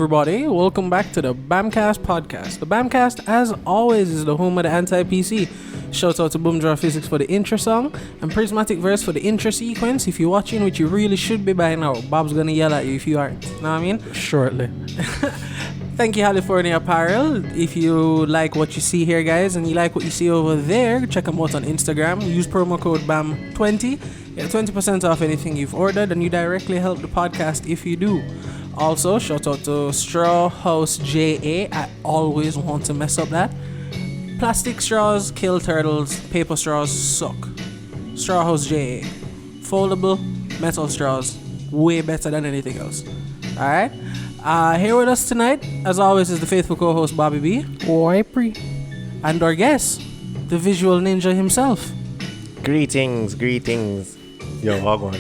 everybody. Welcome back to the Bamcast podcast. The Bamcast, as always, is the home of the anti-PC. Shout out to Boomdraw Physics for the intro song and Prismatic Verse for the intro sequence. If you're watching, which you really should be by now, Bob's gonna yell at you if you aren't. Know what I mean? Shortly. Thank you, California Apparel. If you like what you see here, guys, and you like what you see over there, check them out on Instagram. Use promo code BAM20. Get 20% off anything you've ordered, and you directly help the podcast if you do. Also, shout out to Straw House JA. I always want to mess up that. Plastic straws kill turtles. Paper straws suck. Straw House JA. Foldable metal straws. Way better than anything else. Alright? Here with us tonight, as always, is the faithful co-host Bobby B. And our guest, the visual ninja himself. Greetings. Yo, hog one.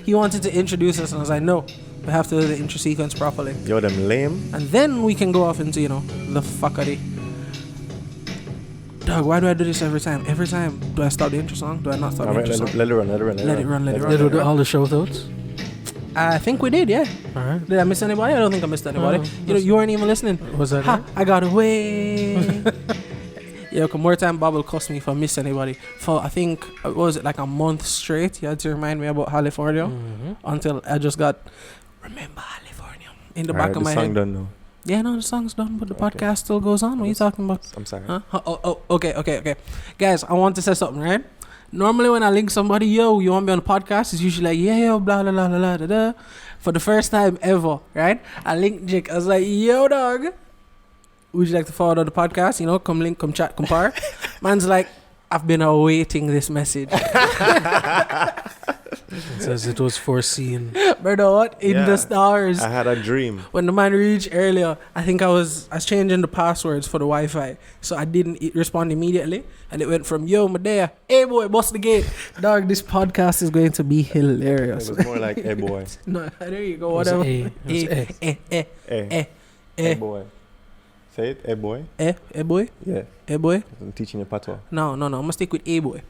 He wanted to introduce us, and I was like, no, we have to do the intro sequence properly. Yo, them lame. And then we can go off into, the fuckery. Dog, why do I do this every time? Every time, do I stop the intro song? Do I not stop the intro song? Let it run. Let it Did we run. do all the shout outs? I think we did, yeah. Alright. Did I miss anybody? I don't think I missed anybody. You weren't even listening. Was that Ha, right? I got away. Yeah, more time Bob will cost me if I miss anybody. For, I think, what was it, like a month straight? He had to remind me about California until I just got, remember California, in the back of my head. The song head. done now. Yeah, no, the song's done, but the podcast still goes on. What are you talking about? I'm sorry. Huh? Okay. Guys, I want to say something, right? Normally when I link somebody, yo, you want me on the podcast? It's usually like, yeah, yo, blah, blah, blah, blah, blah, blah. For the first time ever, right? I linked Jake. I was like, yo, dog, would you like to forward on the podcast? Come link, come chat, compare. Man's like, I've been awaiting this message. It says it was foreseen. Brother, what? In the stars. I had a dream. When the man reached earlier, I think I was changing the passwords for the Wi-Fi. So I didn't respond immediately. And it went from, yo, Medea, hey boy, bust the gate. Dog, this podcast is going to be hilarious. It was more like, hey boy. No, there you go, whatever. Hey boy. Say it, hey boy. Hey boy? Yeah. Hey boy? I'm teaching you patois. No, I'm going to stick with hey boy.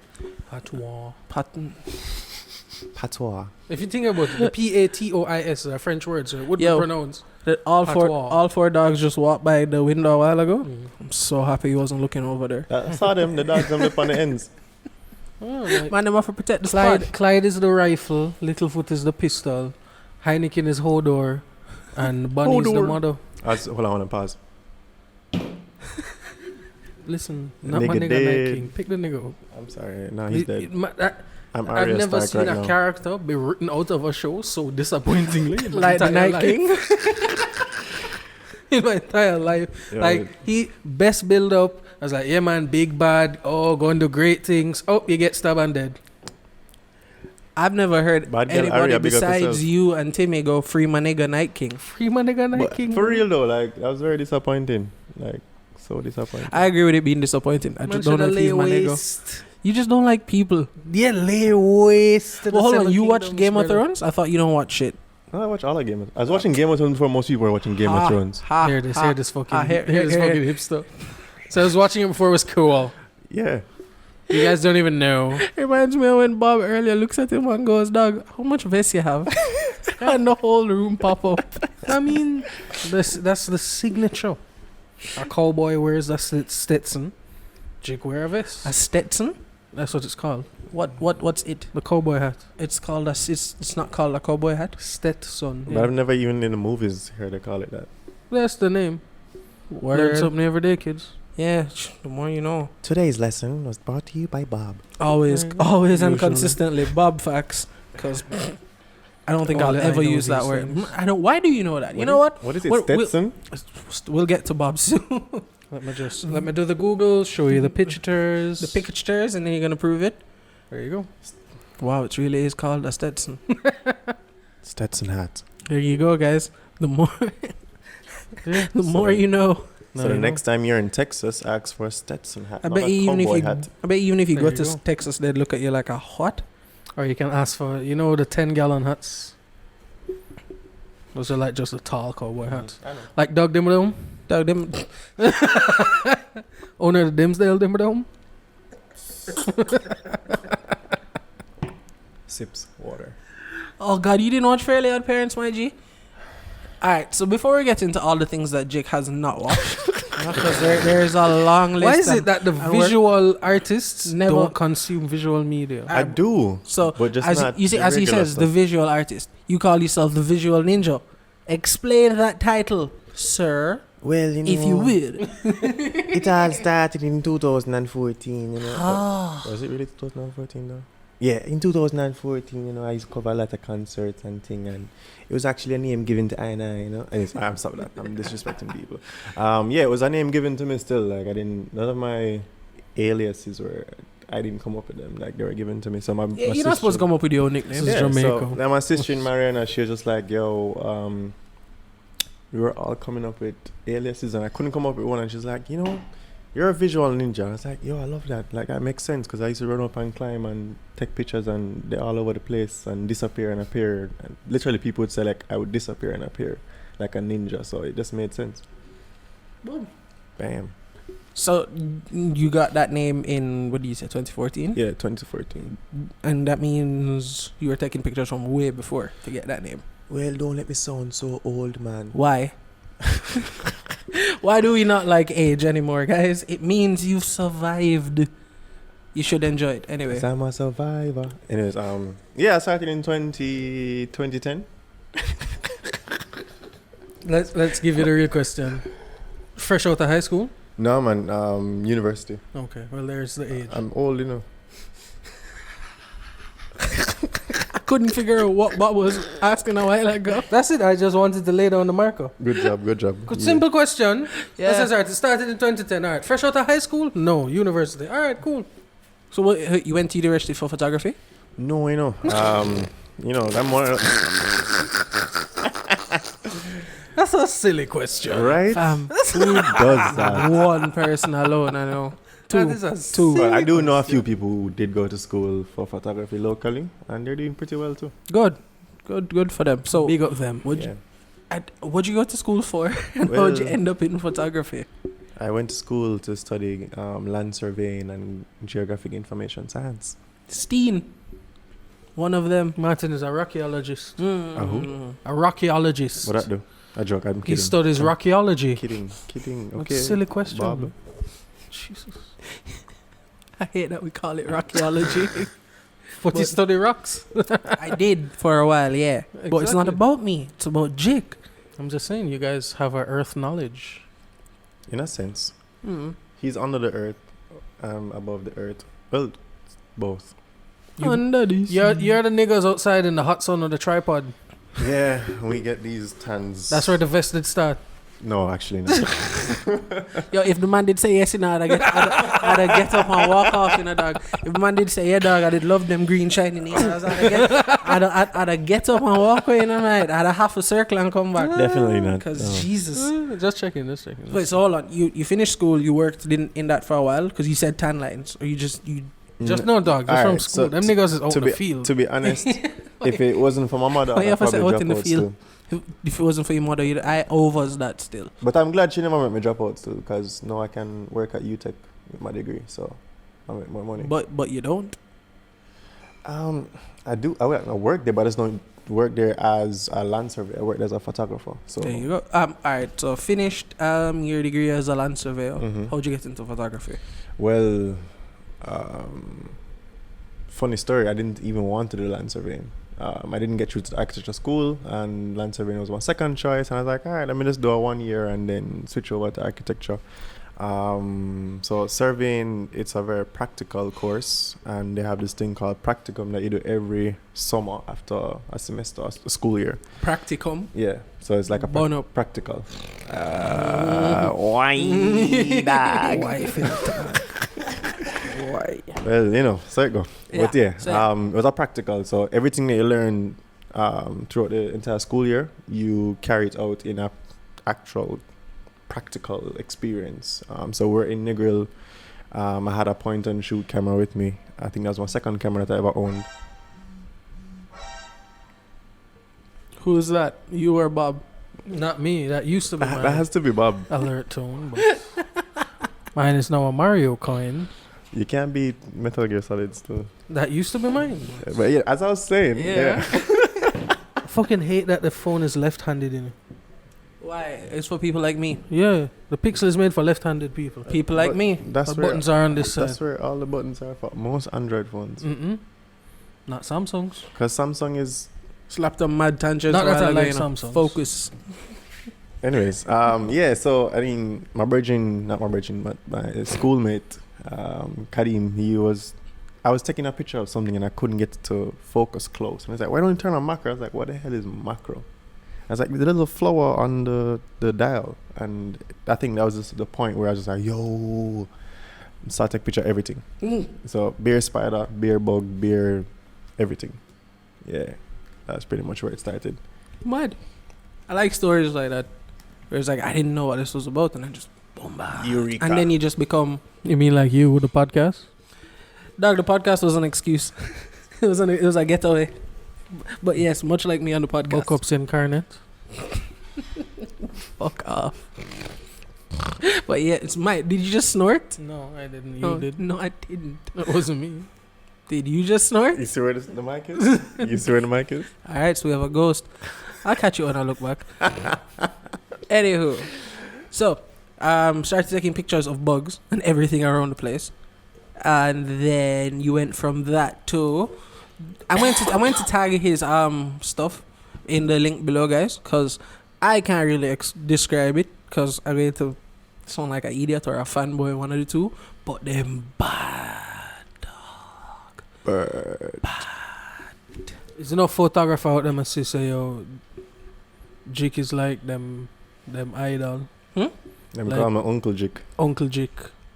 Patois. Patois. If you think about it, the Patois are French words, so it would be pronounced. All four dogs just walked by the window a while ago. I'm so happy he wasn't looking over there. I saw them, the dogs them up on the ends. Oh, right. Man, them have to protect the spot. Clyde is the rifle, Littlefoot is the pistol, Heineken is Hodor, and Bunny is the mother. Hold on, pause. Listen, not Nigga my nigga dead. Night King. Pick the nigga up. I'm sorry. No, he's dead. I'm I've Arya never Stark seen right a now. character be written out of a show so disappointingly. Like the Night King. In my entire life. Yeah, Like, he best build up. I was like, yeah, man, big bad. Oh, going to do great things. Oh, you get stabbed and dead. I've never heard Bad girl anybody Arya, big up besides yourself. you and Timmy go free my nigga Night King. Free my nigga Night But King. for real though, like that was very disappointing. Like so disappointing. I agree with it being disappointing. I just don't know if he's my nigga. You just don't like people. Yeah, lay waste. Well, hold on. You watched Game of Thrones? I thought you don't watch shit. I watch all of Game of Thrones. I was watching Game of Thrones before most people were watching Game of Thrones. Hear this fucking here, fucking hipster. So I was watching it before it was cool. Yeah. You guys don't even know. It reminds me of when Bob earlier looks at him and goes, dog, how much vest you have? And the whole room pop up. I mean, that's the signature. A cowboy wears a Stetson. Jake wear a vest. A Stetson? That's what it's called. What's it? The cowboy hat. It's called it's not called a cowboy hat. Stetson. But I've never even in the movies heard they call it that. That's the name. Learn Word. something every day, kids. Yeah, the more you know. Today's lesson was brought to you by Bob. Always and Usually. consistently Bob facts, because I don't think All I'll I ever know use is that these word. things. I don't. Why do you know that? You know what? What is it, We'll- Stetson? We'll get to Bob soon. Let me do the Google. Show you the pictures. The pictures, and then you're gonna prove it. There you go. Wow, it really is called a Stetson. Stetson hat. There you go, guys. The more, Yeah. the more you know. So the next time you're in Texas, ask for a Stetson hat. I not bet a even if cowboy you, hat. I bet even if you There go you to go. Texas, they'd look at you like a what? Or you can ask for, the 10-gallon hats. Those are like just a tall cowboy hats. I know. Like Doug Dimmadome. Dog, them. Owner of the Dimsdale Dimmadome. Sips water. Oh God, you didn't watch Fairly Odd Parents, my G? Alright, so before we get into all the things that Jake has not watched, because there is a long list. Why is and- it that the and we're- visual artists Never- don't consume visual media? I do. So but just as not you see, the as he regular says, the stuff. visual artist. You call yourself the visual ninja. Explain that title, sir, Well, if you will. it all started in 2014, Was it really 2014 though? Yeah, in 2014, I used to cover a lot of concerts and thing, and it was actually a name given to I, And I'm sorry that I'm disrespecting people. Yeah, it was a name given to me still. Like none of my aliases were. I didn't come up with them. Like they were given to me. So my You're not supposed to come up with your own nickname. This is Jamaica. So now my sister in Mariana, she was just like, yo, we were all coming up with aliases, and I couldn't come up with one. And she's like, you're a visual ninja. I was like, yo, I love that. Like, that makes sense because I used to run up and climb and take pictures, and they're all over the place and disappear and appear. And literally, people would say, like, I would disappear and appear like a ninja. So it just made sense. Boom. Bam. So you got that name in, what do you say, 2014? Yeah, 2014. And that means you were taking pictures from way before to get that name. Well, don't let me sound so old, man. Why? Why do we not like age anymore, guys? It means you've survived. You should enjoy it anyway. 'Cause I'm a survivor. Anyways, I started in 2010. Let's give you the real question. Fresh out of high school? No, man, university. Okay, well there's the age. I'm old, I couldn't figure out what Bob was asking a while ago. That's it. I just wanted to lay down the marker. Good job. Good, simple question. Yeah. This is it started in 2010. All right. Fresh out of high school? No. University. All right. Cool. So what, you went to university for photography? No, I'm one of That's a silly question. right? Who does that? One person alone, I know. That is a Two. Well, I do know a few people who did go to school for photography locally, and they're doing pretty well too. Good for them. So Big up them. what'd you go to school for? And Well- how'd you end up in photography? I went to school to study land surveying and geographic information science. Steen. One of them. Martin is a rockyologist. A who? A rockyologist. What that do? A joke. I'm He kidding. studies I'm rockyology. Kidding. What Okay. a silly question. Bob. Jesus. I hate that we call it rockyology. But he study rocks. I did for a while, yeah. But it's not Exactly. about me. It's about Jake. I'm just saying, you guys have a earth knowledge. In a sense, Mm. he's under the earth, above the earth. Well, both. Under this. You're the niggas outside in the hot sun on the tripod. Yeah, we get these tans. That's where the vested start. No, actually not. Yo, if the man did say yes, I'd get up and walk off, dog. If the man did say yeah, dog, I'd love them green shining ears. I'd get up and walk away, mate. I'd half a circle and come back. Definitely not. Because no. Jesus. Just checking. Wait, so hold on. You finished school, you worked in that for a while, because you said tan lines, or you just No, dog. You're from Alright, school. so Them niggas is out in the be, field. To be honest, if it wasn't for my mother, Why you I'd have to say probably out in drop the out field? still. if it wasn't for your mother, I overs that still. But I'm glad she never made me drop out still, because now I can work at UTech with my degree, so I make more money. But you don't. I do. I work there, but I just don't work there as a land surveyor. I work as a photographer. So There you go. All right. So finished your degree as a land surveyor. Mhm. How'd you get into photography? Well, funny story. I didn't even want to do land surveying. I didn't get through to the architecture school, and land surveying was my second choice. And I was like, all right, let me just do a 1 year and then switch over to architecture. So surveying, it's a very practical course, and they have this thing called practicum that you do every summer after a semester, a school year. Practicum. Yeah, so it's like a Burn up. practical. Why, dog? Why filter? Why? Well, so it go. But yeah, so- it was a practical. So everything that you learn throughout the entire school year, you carry it out in a actual practical experience. So we're in Negril. I had a point and shoot camera with me. I think that was my second camera that I ever owned. Who's that? You or Bob? Not me. That used to be That mine. has to be Bob. Alert tone. But mine is now a Mario coin. You can't beat Metal Gear Solid still. That used to be mine. But yeah, as I was saying, Yeah. I fucking hate that the phone is left-handed in it. Why? It's for people like me. Yeah, the Pixel is made for left-handed people. People like But me. That's The where buttons are on this side. that's where all the buttons are for most Android phones. Not Samsung's. Because Samsung is. Slapped a mad tangent. Not that I while like ago, you know. Samsungs. Focus. Anyways, yeah. So I mean, not my schoolmate, Kadim. I was taking a picture of something and I couldn't get it to focus close. And I was like, why don't you turn on macro? I was like, what the hell is macro? I was like, the little flower on the dial. And I think that was just the point where I was just like, yo, start taking picture of everything. So beer spider, beer bug, beer everything. Yeah, that's pretty much where it started. Mad. I like stories like that. Where it's like, I didn't know what this was about. And then just boom, bah. Eureka. And then you just become... You mean like you with the podcast? Dog, the podcast was an excuse. it was a getaway. But yes, much like me on the podcast. Backups incarnate. Fuck off. But yeah, it's my... Did you just snort? No, I didn't. You No, did. No, I didn't. It wasn't me. Did you just snort? You see where the mic is? You see where the mic is? Alright, so we have a ghost. I'll catch you when I look back. Anywho. So, started taking pictures of bugs and everything around the place. And then you went from that to... I went to tag his stuff in the link below, guys, because I can't really describe it, because I'm going to sound like an idiot or a fanboy, one of the two. But them bad, dog. Bird. Is no photographer out there and say, yo, Jik is like them idol. Them Like- call me Uncle Jik. Uncle Jik.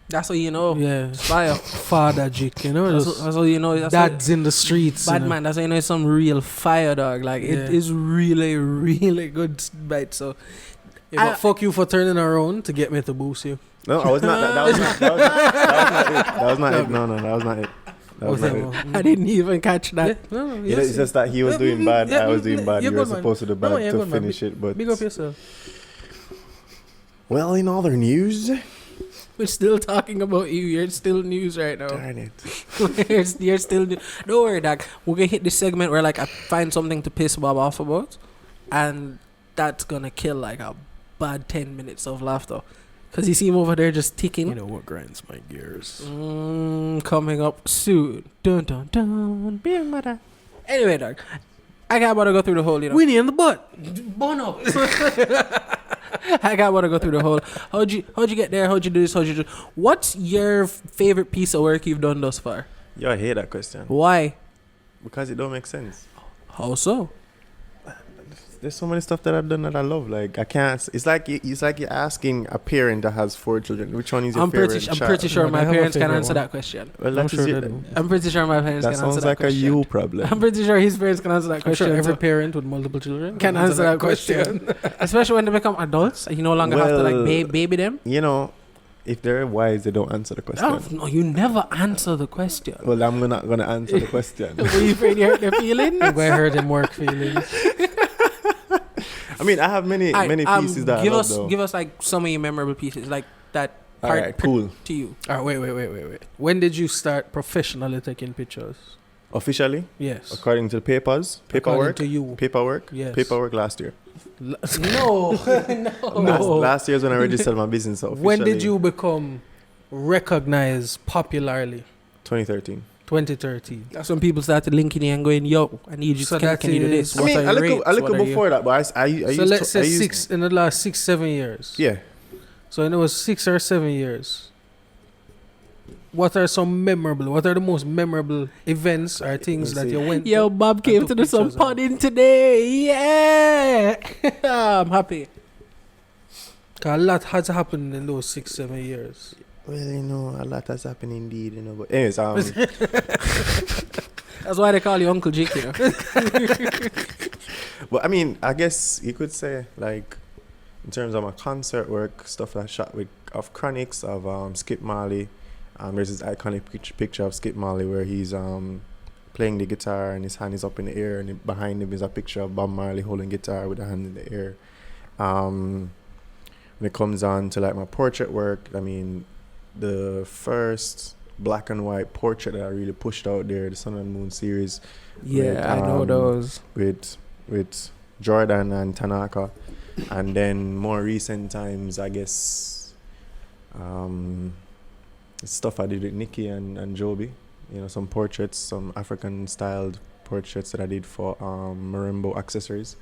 That's how you know. Yeah. It's fire. Father Jik, you know? That's Just how you know. That's how- dads in the streets. Bad you know? man, that's how you know it's some real fire, dog. Like, Yeah. it is really, really good bite. So, Yeah, but fuck you for turning around to get me to boost you. No, I was not. That was not it. That was not it. No, that was not it. That was not it. I didn't even catch that. Yeah, no, You know, it's just that he was doing bad. I was doing bad. you're You were good, man. supposed to do bad No, you're to good, man. finish it. But Big up yourself. well, in other news, We're still talking about you. You're still news right now. darn it. you're still news. Don't worry, dog. We're gonna hit this segment where like I find something to piss Bob off about, and that's gonna kill like a bad 10 minutes of laughter. Cause you see him over there just ticking. You know what grinds my gears? Coming up soon. Dun dun dun. Be mother. Anyway, dog. I got about to go through the whole, you know. Winnie in the butt. Bono. I got to go through the whole. How'd you get there? How'd you do this? How'd you do? What's your favorite piece of work you've done thus far? Yo, I hate that question Why? because it don't make sense. How so? There's so many stuff that I've done that I love. Like I can't. It's like you're asking a parent that has 4 children, which one is your favorite child? I'm pretty sure No, my they have a parents can favorite answer one. that question. Well, I'm that sure is they it. do. I'm pretty sure my parents That can answer sounds that like a question. you problem. I'm pretty sure his parents can answer that I'm question. sure every so- parent with multiple children can answer that question. Especially when they become adults and you no longer have to like Well, baby them. You know, if they're wise, they don't answer the question. Oh, no, you never answer the question. Well, I'm not gonna answer the question. Were you afraid you hurt their feelings? I'm going to hurt him work feelings. I mean, I have many pieces that I love, though. Give us like some of your memorable pieces, like that part Alright, cool. to you. All right, wait. When did you start professionally taking pictures? Officially, Yes. according to the papers, paperwork, According to you. paperwork, Yes. paperwork last year. No, Last year is when I registered my business officially. When did you become recognized popularly? 2013. 2013. That's when people started linking you and going, "Yo, I need you. So Can that you do is- this?" I mean, What are I your look rates? What are you- before that, but I used So let's to, I say used, 6 in the last 6-7 years. Yeah. So it was 6 or 7 years. What are the most memorable events or things Let's that see. you went Yo, to? Bob came took to do some pictures of it. podding today. Yeah, I'm happy. 'Cause a lot has happened in those 6-7 years. Well, you know, a lot has happened indeed, you know. But anyways, That's why they call you Uncle Jake, you know. but I mean, I guess you could say like, in terms of my concert work, stuff that I shot with of Chronics of Skip Marley. There's this iconic picture of Skip Marley where he's playing the guitar and his hand is up in the air, and behind him is a picture of Bob Marley holding guitar with a hand in the air. When it comes on to like my portrait work, I mean, the first black and white portrait that I really pushed out there, the Sun and Moon series, Yeah, With, I know those. with Jordan and Tanaka. And then more recent times, I guess, stuff I did with Nikki and Joby. You know, some portraits, some African-styled portraits that I did for Marimbo Accessories.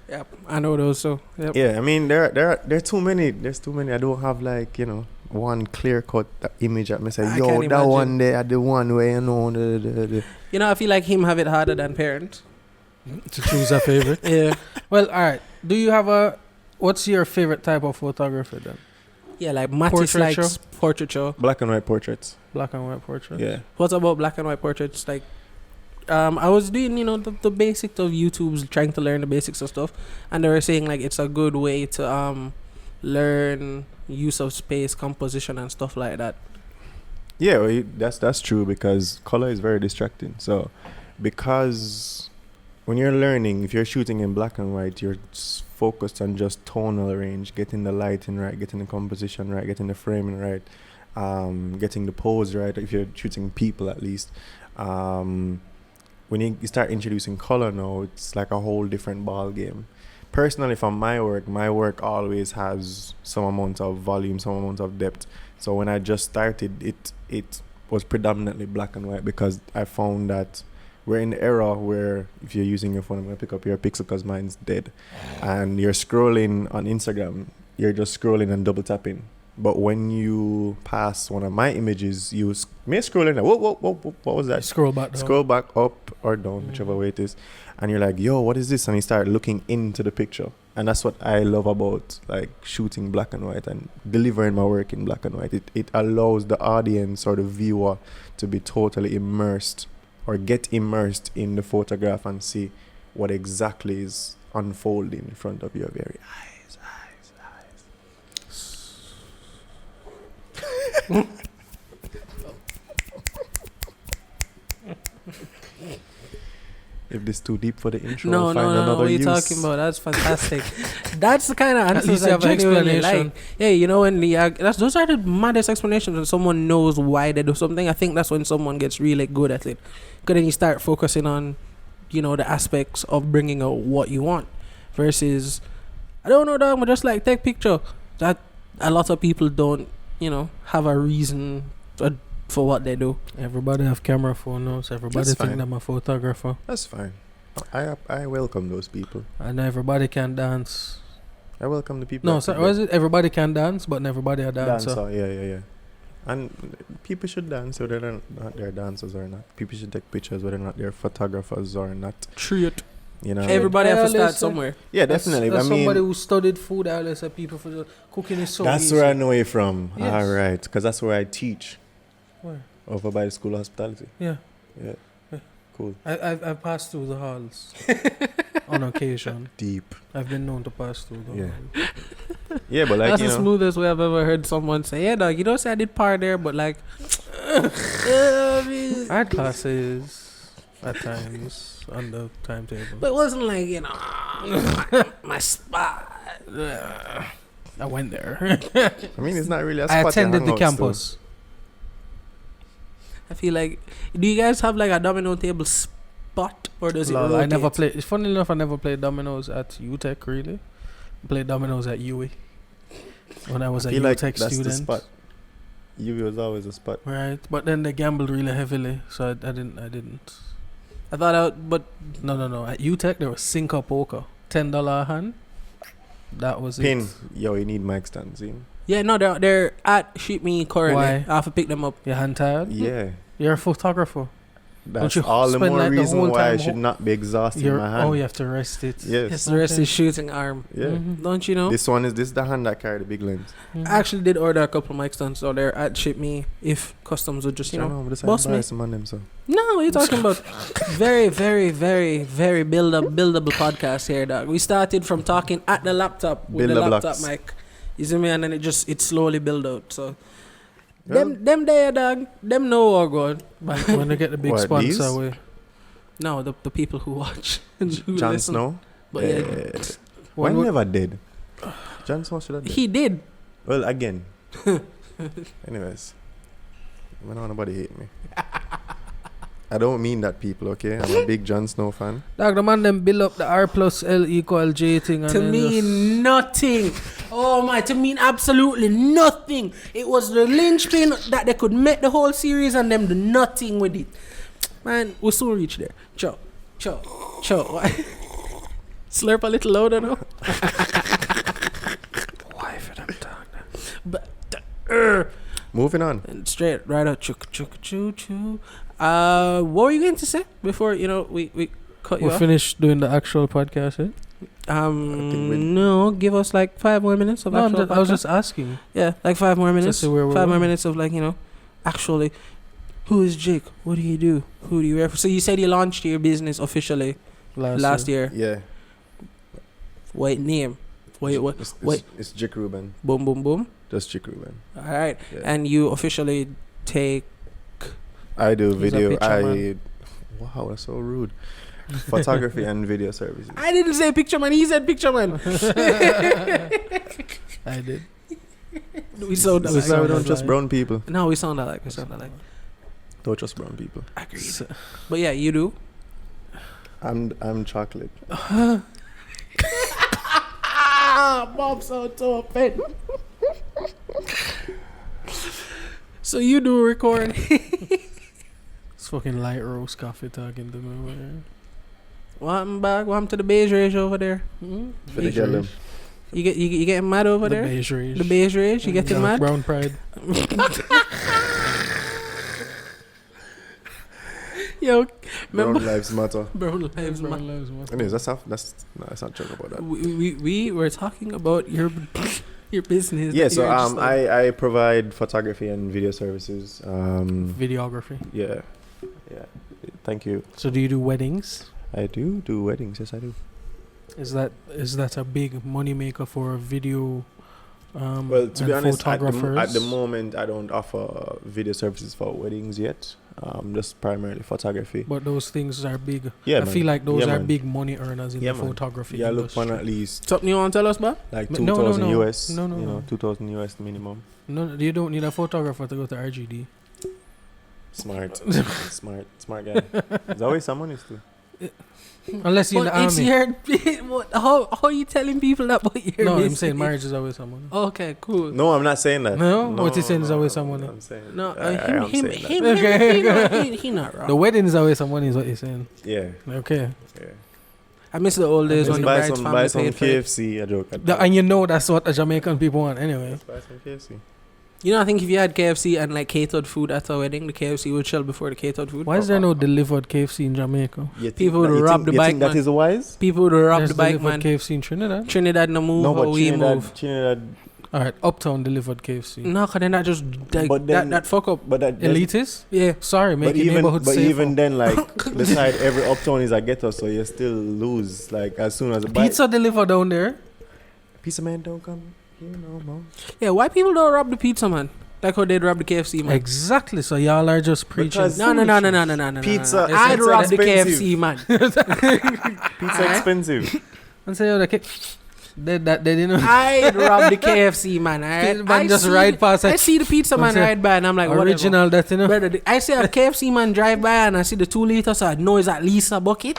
Yep, I know those. So yep. Yeah, I mean there are too many. There's too many. I don't have like, you know, one clear cut image that me say, I yo, can't that imagine. one there, the one where, you know, the. You know, I feel like him have it harder than parents. To choose a favorite. Yeah. Well, all right. Do you have what's your favorite type of photography then? Yeah, like Matisse Portraiture? likes portraiture. Black and white portraits. Black and white portrait? Yeah. What about black and white portraits? Like, I was doing, you know, the basics of YouTube's trying to learn the basics of stuff, and they were saying like it's a good way to learn use of space, composition, and stuff like that. Yeah, well, that's true, because color is very distracting. So, because when you're learning, if you're shooting in black and white, you're focused on just tonal range, getting the lighting right, getting the composition right, getting the framing right, getting the pose right. If you're shooting people, at least. When you start introducing color now, it's like a whole different ball game. Personally, for my work always has some amount of volume, some amount of depth. So when I just started, it was predominantly black and white, because I found that we're in the era where if you're using your phone, I'm going to pick up your Pixel because mine's dead, and you're scrolling on Instagram, you're just scrolling and double tapping. But when you pass one of my images, you may scroll in. What was that? Scroll back down. Scroll back up or down, whichever way it is. And you're like, yo, what is this? And you start looking into the picture. And that's what I love about like shooting black and white and delivering my work in black and white. It allows the audience or the viewer to be totally immersed or get immersed in the photograph and see what exactly is unfolding in front of your very eyes. If this too deep for the intro, No, we'll find another what are you use. talking about? That's fantastic. That's the kind of At answers least you I have an genuinely explanation. like. Yeah, you know, when those are the maddest explanations when someone knows why they do something. I think that's when someone gets really good at it. Because then you start focusing on, you know, the aspects of bringing out what you want. Versus, I don't know, dog, but just like take picture. That a lot of people don't, you know, have a reason for what they do. Everybody have camera phone now, so everybody That's think fine. I'm a photographer. That's fine. I welcome those people. And everybody can dance. I welcome the people. No, that sorry, can was it everybody can dance, but not everybody a dancer? Yeah. And people should dance whether they're not they're dancers or not. People should take pictures whether or not they're photographers or not. Treat. You know. Everybody has to start listen. somewhere. Yeah, definitely. That's I mean, somebody who studied food. I always say people for cooking is so that's easy. where I know it from. Yes. All right, because that's where I teach. Where? Over by the School of Hospitality. Yeah. Yeah. Cool. I passed through the halls on occasion. Deep. I've been known to pass through the Yeah. halls. Yeah, but like, That's you the know. smoothest way I've ever heard someone say, yeah, dog, you don't say I did par there, but like, I had classes at times on the timetable. but it wasn't like, you know, my spot. I went there. I mean, it's not really a spot I to attended hang the out still. campus. I feel like, do you guys have like a domino table spot, or does it Lol, rotate? I never played. It's funny enough, I never played dominoes at UTech. Really, I played dominoes at UE when I was a I feel like UTech that's student. the spot. UV was always a spot. Right, but then they gambled really heavily, so I didn't. I thought but No. At UTech there was Sinker Poker, $10 a hand. That was Pin. it. Yo, you need mic stands in. yeah, no, they're at Ship Me currently. Why? I have to pick them up. Your hand tired? Yeah. You're a photographer. That's you all the spend, more like, the reason whole why I time should not be exhausting my hand. Oh, you have to rest it. Yes. Yes, the rest Okay. is shooting arm. Yeah. Mhm. Don't you know? This is the hand that carry the big lens. Mhm. I actually did order a couple of mic stands, so they're at Ship Me if customs would just, you know. but boss me. some on them, so. No, what are you talking about? Very, very, very, very buildable podcast here, dog. We started from talking at the laptop with Build the the laptop blocks. mic. You see me? And then it slowly build out. So Well, them there, dog. Them know what good. When they get the big What, sponsor, these? we No, the people who watch and who Jon listen. Snow. But yeah, Why When would- never did? Jon Snow should have did. he did. Well, again. Anyways. I don't want nobody hate me. I don't mean that, people, okay? I'm a big Jon Snow fan. Dog, the man them build up the R plus L equal J thing. And To mean nothing. Oh my, to mean absolutely nothing. It was the linchpin that they could make the whole series and them do nothing with it. Man, we'll soon reach there. Cho. Slurp a little louder now. Why for them talk? But Moving on. and straight right out. Choo. What were you going to say before we cut you We're off? finished doing the actual podcast, eh? No, give us like 5 more minutes of actual I was podcast. just asking. Yeah, like 5 more minutes. see where we're 5 more at. minutes of actually, who is Jake? What do you do? Who do you refer? So you said you launched your business officially last year. Yeah. Wait, name. Wait, what? Wait. It's Jick Ruben. Boom, boom, boom. Just Jick Ruben. All right. Yeah. And you officially take. I do He's a video. picture man. Wow, that's so rude. Photography and video services. I didn't say picture man. He said picture man. I did. We sound This is alike. why we don't like- trust brown people. No, we sound alike. Don't trust brown people. Agreed. But yeah, you do. I'm chocolate. Bob so open. So you do record. It's fucking light roast coffee talking to me. Man. What happened back? What happened to the beige rage over there? For the girl them. You getting mad over The there? beige rage. The beige rage? You getting mad? Brown pride. Yo, Brown remember? lives matter. Brown lives matter. Anyways, that's not joke about that. We were talking about your business. Yeah, that so you're just like- I provide photography and video services. Videography. Yeah. Thank you. So do you do weddings? I do weddings. Yes, I do. Is that a big money maker for video? Well, to be and honest, photographers? at the moment, I don't offer video services for weddings yet. Just primarily photography. But those things are big. Yeah, I feel like those Yeah, are man. big money earners in Yeah, the man. photography Yeah, look industry. for at least Something you want to tell us about? like No, 2,000 no. US. No, no, You know, no. 2,000 US minimum. No, you don't need a photographer to go to RGD. Smart guy. There's always someone is too. Unless you're in the But it's army. your. What, how are you telling people that? But you're No, I'm missing saying it? marriage is always someone. Okay, cool. No, I'm not saying that. No? What you saying is always someone. I'm saying. No, I am saying that. Okay. he not wrong. The wedding is always someone is what you're saying. Yeah. Okay. I miss the old days Just when the buy bride's some family paid for it. KFC. A joke. And you know that's what the Jamaican people want anyway. Just buy some KFC. You know, I think if you had KFC and like catered food at a wedding, the KFC would chill before the catered food. Why is there no delivered KFC in Jamaica? People would rob the bike, That man. is wise. People would rob There's the bike, delivered man. KFC in Trinidad. Trinidad no move, No, how but we move. Trinidad. All right, Uptown delivered KFC. No, cause then that just like, But then- that fuck up. But that. Elitist? Yeah. Sorry, make your neighborhood But safer. even then, like beside every uptown is a ghetto, so you still lose. Like as soon as a Pizza delivered down there. pizza man don't come here no more. Yeah, why people don't rob the pizza, man? Like how they'd rob the KFC, man. Exactly. So y'all are just preaching. Because- No. Pizza- I'd pizza rob the expensive. KFC, man. Pizza expensive. And say, oh, they didn't. I'd rob the KFC, man. Alright? Man just ride past. I see the pizza man say, ride by, and I'm like, whatever. Original, that you know. Brother, I see a KFC man drive by and I see the 2 liters, so I know it's at least a bucket.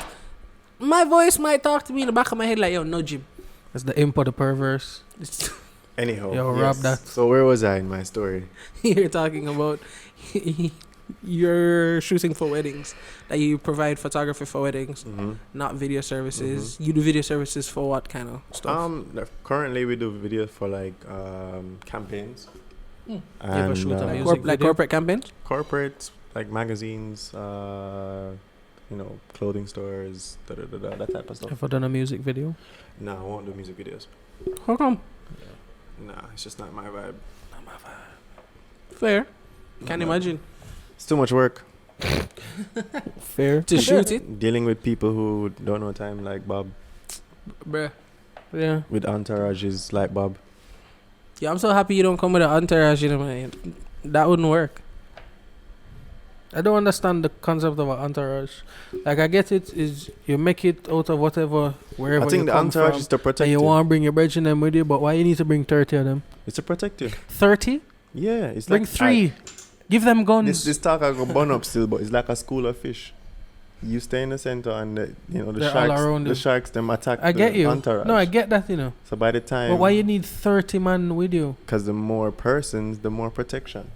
My voice might talk to me in the back of my head like, yo, nudge him. That's the imp of the perverse. Anyhow, Yo, rob that. So where was I in my story? You're talking about you're shooting for weddings, that you provide photography for weddings, Mm-hmm. not video services. You do video services for what kind of stuff? Currently we do videos for like campaigns. You ever And shoot a music like video? corporate campaigns? corporate, like magazines, clothing stores, that type of stuff. Ever done a music video? No, I won't do music videos. How come? Nah, it's just not my vibe. Fair. Can't imagine. It's too much work. Fair. To shoot it? Dealing with people who don't know time like Bob. Bruh. Yeah. With entourages like Bob. Yeah, I'm so happy you don't come with an entourage, you know, man. That wouldn't work. I don't understand the concept of an entourage. Like I get it is you make it out of whatever wherever I think you the come entourage from, is to protect and you you. want to bring your brethren them with you, but why you need to bring 30 of them? It's to protect you. 30? Yeah, it's Bring like 3. Give them guns. This talk I go burn up still, but it's like a school of fish. You stay in the center, and the They're all around the you. sharks them attack. I get the you. entourage. No, I get that, you know. So by the time, But why you need 30 man with you? because the more persons, the more protection.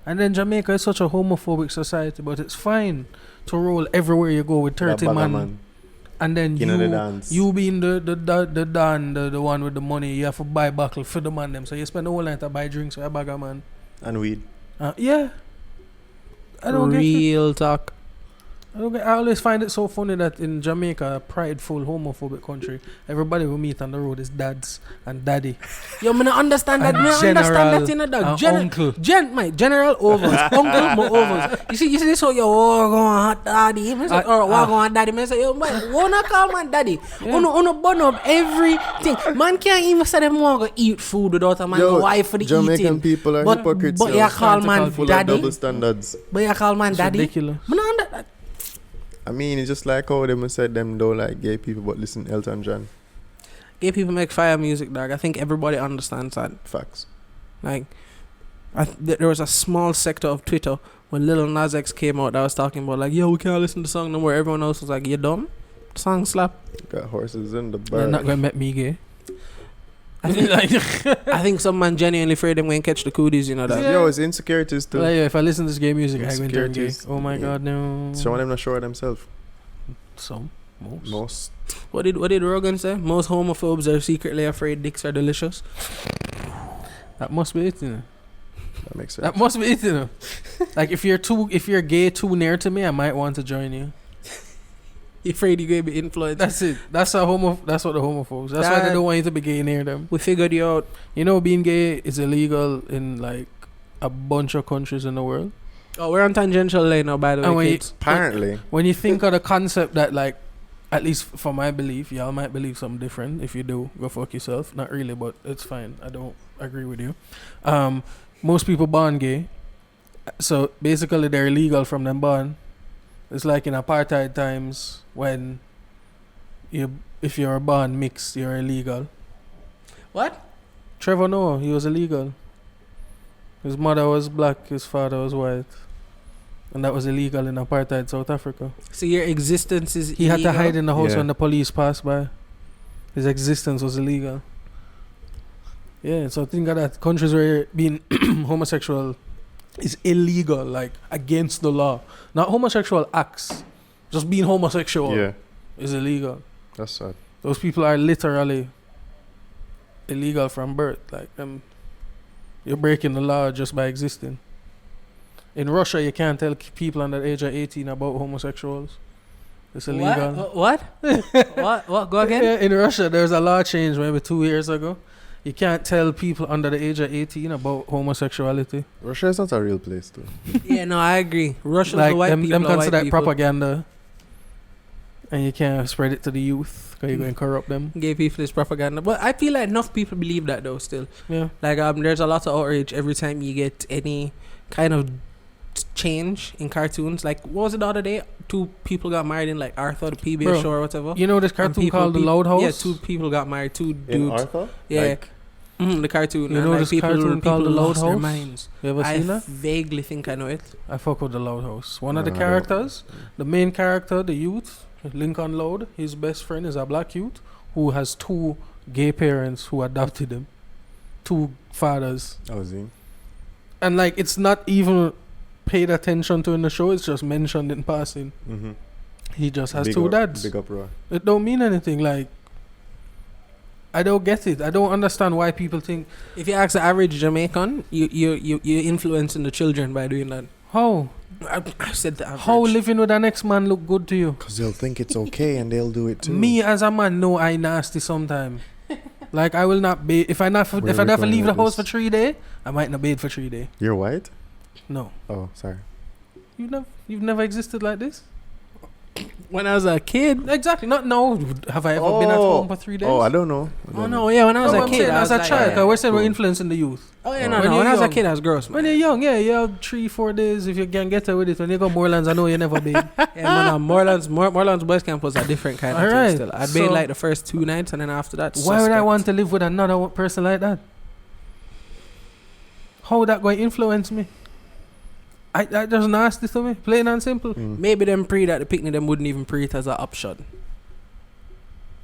And then Jamaica is such a homophobic society, but it's fine to roll everywhere you go with 30 That man. man. And then You know the dance. you being the one with the money, you have to buy buckle for the man them. So you spend the whole night to buy drinks with a bag of man. And weed. Yeah. I don't get it. Real talk. I always find it so funny that in Jamaica, a prideful, homophobic country, everybody we meet on the road is dads and daddy. Yo, me not understand that. And Me not understand that in a and dog. uncle. General overs, uncle, my overs. You see this? So yo, oh, go on, daddy. Me say, or what go on, daddy? Me say, yo, man, wanna call man daddy? Uno burn up everything. Man can't even say them want to eat food without a man go wife for the Jamaican eating. people are But hypocrites. you call man full of daddy. double standards. But you call man It's daddy. ridiculous. Me not under. I mean, it's just like how them said them don't like gay people, but listen, Elton John. Gay people make fire music, dog. I think everybody understands that. Facts. Like, there was a small sector of Twitter when Lil Nas X came out that was talking about like, yo, we can't listen to the song no more. Everyone else was like, you dumb? The song slap. Got horses in the They're bird. not going to make me gay. I think some man genuinely afraid them going to catch the cooties, you know that. Yeah. Yo, it's insecurities too. Like, if I listen to this gay music, I'm going to turn gay. Insecurities. Oh my Yeah. God, no. Some of them not sure of themselves. Some. Most. Most. What did Rogan say? Most homophobes are secretly afraid dicks are delicious. That must be it, you know. That makes sense. That must be it, you know. Like, if you're gay too near to me, I might want to join you. You afraid you're going to be influenced? That's it. That's what the homophobes. That's why they don't want you to be gay near them. We figured you out. You know, being gay is illegal in like a bunch of countries in the world. Oh, we're on tangential lane now, by the And way, when kids. Apparently. When you think of the concept that, like, at least for my belief, y'all might believe something different. If you do, go fuck yourself. Not really, but it's fine. I don't agree with you. Most people born gay, so basically they're illegal from them born. It's like in apartheid times when if you're born mixed, you're illegal. What? Trevor Noah, he was illegal. His mother was black, his father was white. And that was illegal in apartheid South Africa. So your existence is He had to hide in the house Yeah. when the police passed by. His existence was illegal. Yeah, so think of that. Countries where being homosexual is illegal, like against the law. Not homosexual acts. Just being homosexual Yeah. is illegal. That's sad. Those people are literally illegal from birth. Like you're breaking the law just by existing. In Russia, you can't tell people under the age of 18 about homosexuals. It's illegal. What? What? Go again? Yeah, in Russia, there's a law change maybe 2 years ago. You can't tell people under the age of 18 about homosexuality. Russia is not a real place, too. Yeah, no, I agree. Russia's Like the white them people. consider that white people. propaganda. And you can't spread it to the youth because you're going to corrupt them. Gay people is propaganda, but I feel like enough people believe that though. Still, Yeah. like there's a lot of outrage every time you get any kind of change in cartoons. Like, what was it the other day? 2 people got married in like Arthur, the PBS Bro, show or whatever. You know this And cartoon called The Loud House? Yeah, 2 people got married. 2 In dudes. Arthur? Yeah, Like, the cartoon. You and know like this people, cartoon called The Loud lost their House? minds. You ever I seen that? vaguely think I know it. I fuck with The Loud House. One of the I don't. characters, the main character, the youth, Lincoln Loud, his best friend is a black youth who has 2 gay parents who adopted him. 2 fathers. I was in. And like it's not even paid attention to in the show, it's just mentioned in passing. Mm-hmm. He just has Big 2 up, dads. Big up, Roy. It don't mean anything. Like I don't get it. I don't understand why people think If you ask the average Jamaican, you're influencing the children by doing that. how I said the average. how living with an ex man look good to you. Because they'll think it's okay and they'll do it too. Me as a man know I nasty sometime. Like I will not bathe if I never leave the house for 3 days. I might not bathe for 3 days. You're white? No, Oh, sorry. you've never existed like this. When I was a kid. Exactly. Not no. Have I ever been at home for 3 days? Oh, I don't know. Oh no, yeah. When I was No, a I'm kid, saying I as was a like, child, because we're saying we're cool. influencing the youth. oh yeah, Oh. no, When no. you're When I was a young. kid, I was gross, When man. you're young, yeah, you have 3-4 days if you can get away with it. When you go Moorlands, I know you never been. Yeah, man. Morelands Boys Camp was a different kind of Alright, thing. Still, I so- made like the first 2 nights, and then after that, Why would I suspect. want to live with another person like that? How would that going to influence me? I just nasty to me. Plain and simple. Maybe them pre that the picnic them wouldn't even pre it as an option.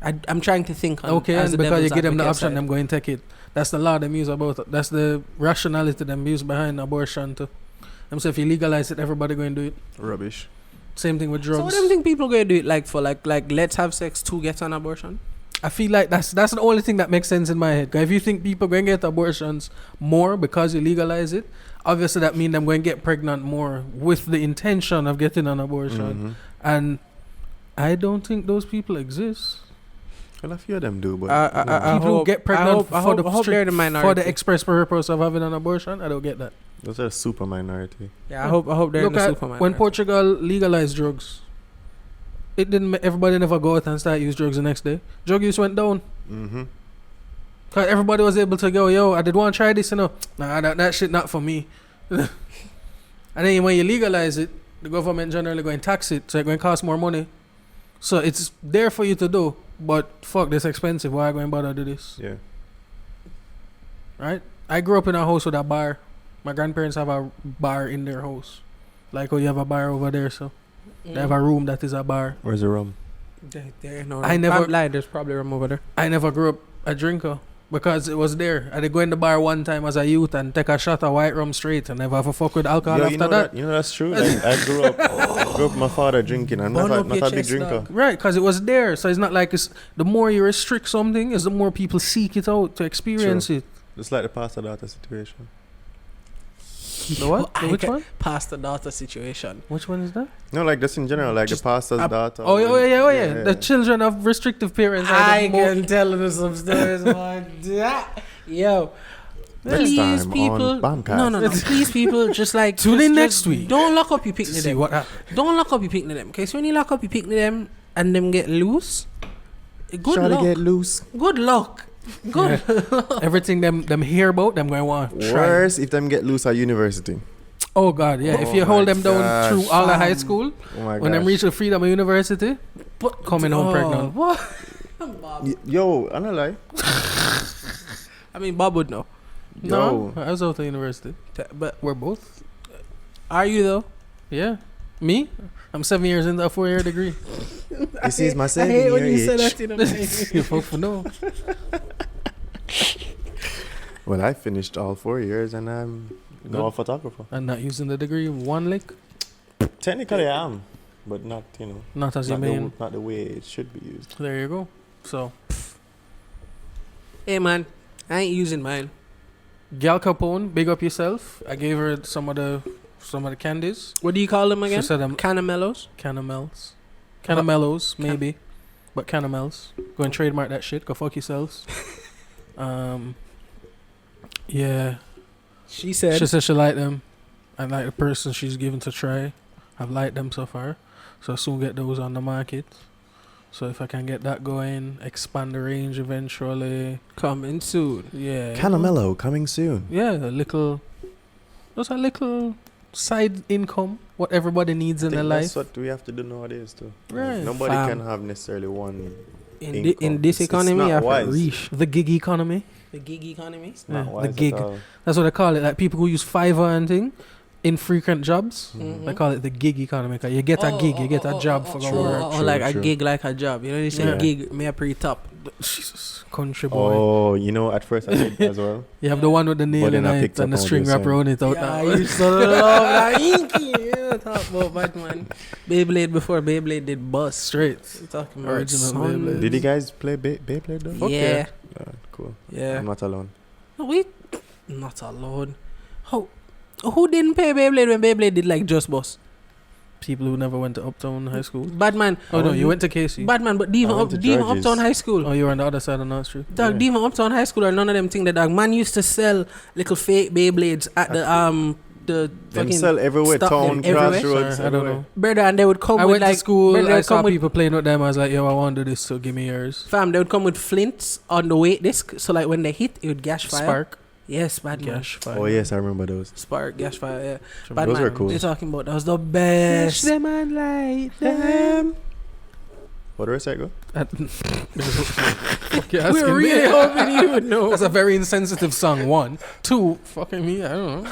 I'm trying to think on Okay, as and the because you devil's give them the advocate option, side. them going take it. That's the law them use about it. That's the rationality them use behind abortion too. Them say if you legalize it, everybody going to do it. Rubbish. Same thing with So what drugs. do you think people going to do it like for like let's have sex to get an abortion? I feel like that's the only thing that makes sense in my head. 'Cause if you think people going to get abortions more because you legalize it, obviously that means them going to get pregnant more with the intention of getting an abortion. And I don't think those people exist. Well, a few of them do, but People who get pregnant for they're the minority. for the express purpose of having an abortion, I don't get that. those are super minority. Yeah, I hope they're in Look the at super when minority. Portugal legalized drugs. It didn't. Everybody never go out and start use drugs the next day. Drug use went down. Cause everybody was able to go, yo, I did want to try this, Nah, that shit not for me. And then when you legalize it, the government generally going to tax it, so it's going to cost more money. So it's there for you to do, but fuck, this expensive. Why are you going to bother do this? Yeah. Right? I grew up in a house with a bar. My grandparents have a bar in their house. Like how you have a bar over there, so they have a room that is a bar. Where's the rum? There, no, I never- I'm lying, there's probably room over there. I never grew up a drinker because it was there. I did go in the bar one time as a youth and take a shot of white rum straight and never have a fuck with alcohol Yo, after you know that. You know that's true. Like, I grew up with my father drinking and Burn not up your a big chest, drinker. dog. Right, because it was there. So it's not like it's the more you restrict something, is the more people seek it out to experience it. Just like the pastor daughter situation. The what? I Which get one? Pastor daughter situation. Which one is that? No, like just in general, like Just the pastor's daughter. Oh yeah. The children of restrictive parents. Are I the more, can tell you some stories about that. Yo. Next Please, time people. on Bamcast. No. Please, people, just like Tune in next just week. Don't lock up your to picnic see them. what happened. Don't lock up your picnic them. Okay, so when you lock up your picnic them and them get loose, good Try luck. to get loose. Good luck. Good. Everything them hear about, them going to want to try. Worse if them get loose at university. Oh God, yeah. If Oh you hold my them down gosh. through all the high school, Oh my when them gosh. reach the freedom of university, But coming home pregnant. What? Yo, I don't lie. I mean, Bob would know. No, I was out of university. But We're both. are you though? Yeah. Me? I'm 7 years into a 4-year degree. This is my I second hate when year you say itch. that. You know. You folk for know. Well, I finished all 4 years and I'm now a photographer. I'm not using the degree one lick. Technically, I am, but not Not as your main. not the way it should be used. There you go. So, Hey man, I ain't using mine. Gal Capone, big up yourself. I gave her some of the candies. What do you call them again? She said Canamellos. Canamellos, maybe, but canamels. Go and trademark that shit. Go fuck yourselves. Yeah. She said. She said she liked them. I like the person she's given to try. I've liked them so far. So I'll soon get those on the market. So if I can get that going, expand the range eventually. Coming soon. Yeah. Canamello coming soon. Yeah, just a little side income, what everybody needs in I their think life. that's what we have to do nowadays too. Right. Nobody Fam. can have necessarily one. In income. this It's economy, not you have to wise. reach The gig economy. the gig economy. It's not Yeah, the wise at gig. all. That's what they call it. Like people who use Fiverr and thing, infrequent jobs. Mhm. They call it the gig economy. 'Cause you get a gig, you get a job for true, going work. or like True. a gig, like a job. You know, they say Yeah. gig, me a pretty top. Jesus, country boy. Oh, at first I did as well. You have the one with the nail then in I it picked and the up on what string you're wrap around it out Yeah, I now. used to love that inky. Yeah, talk about Batman. Beyblade before Beyblade did bust. Straight. You talking about Original son. Beyblade. Did you guys play Beyblade though? Fuck Yeah, Cool. yeah. I'm not alone. No, wait, not alone. Who didn't play Beyblade when Beyblade did like Just Boss? People who never went to Uptown High School. Batman. Oh no, you went to Casey. Batman, but even I went to even George's. Uptown High School. Oh, you were on the other side of North Street. Dog, Yeah. even Uptown High School or none of them thing that dog. Man used to sell little fake Beyblades at the Them fucking sell everywhere, stop town, them everywhere. crossroads. Sorry, I don't know. brother, and they would come I with went like to school. brother, they I would saw come with- people playing with them. I was like, yo, I want to do this, so give me yours. Fam, they would come with flints on the weight disc, so like when they hit, it would gash fire. Spark. Yes, Batman. Gash fire. Oh yes, I remember those. Spark, gash fire. Yeah, Those Batman. were cool. They're talking about that was the best. them and light them. What the rest I go? We're really hoping you would know. That's a very insensitive song. 1, 2. Fucking me. I don't know.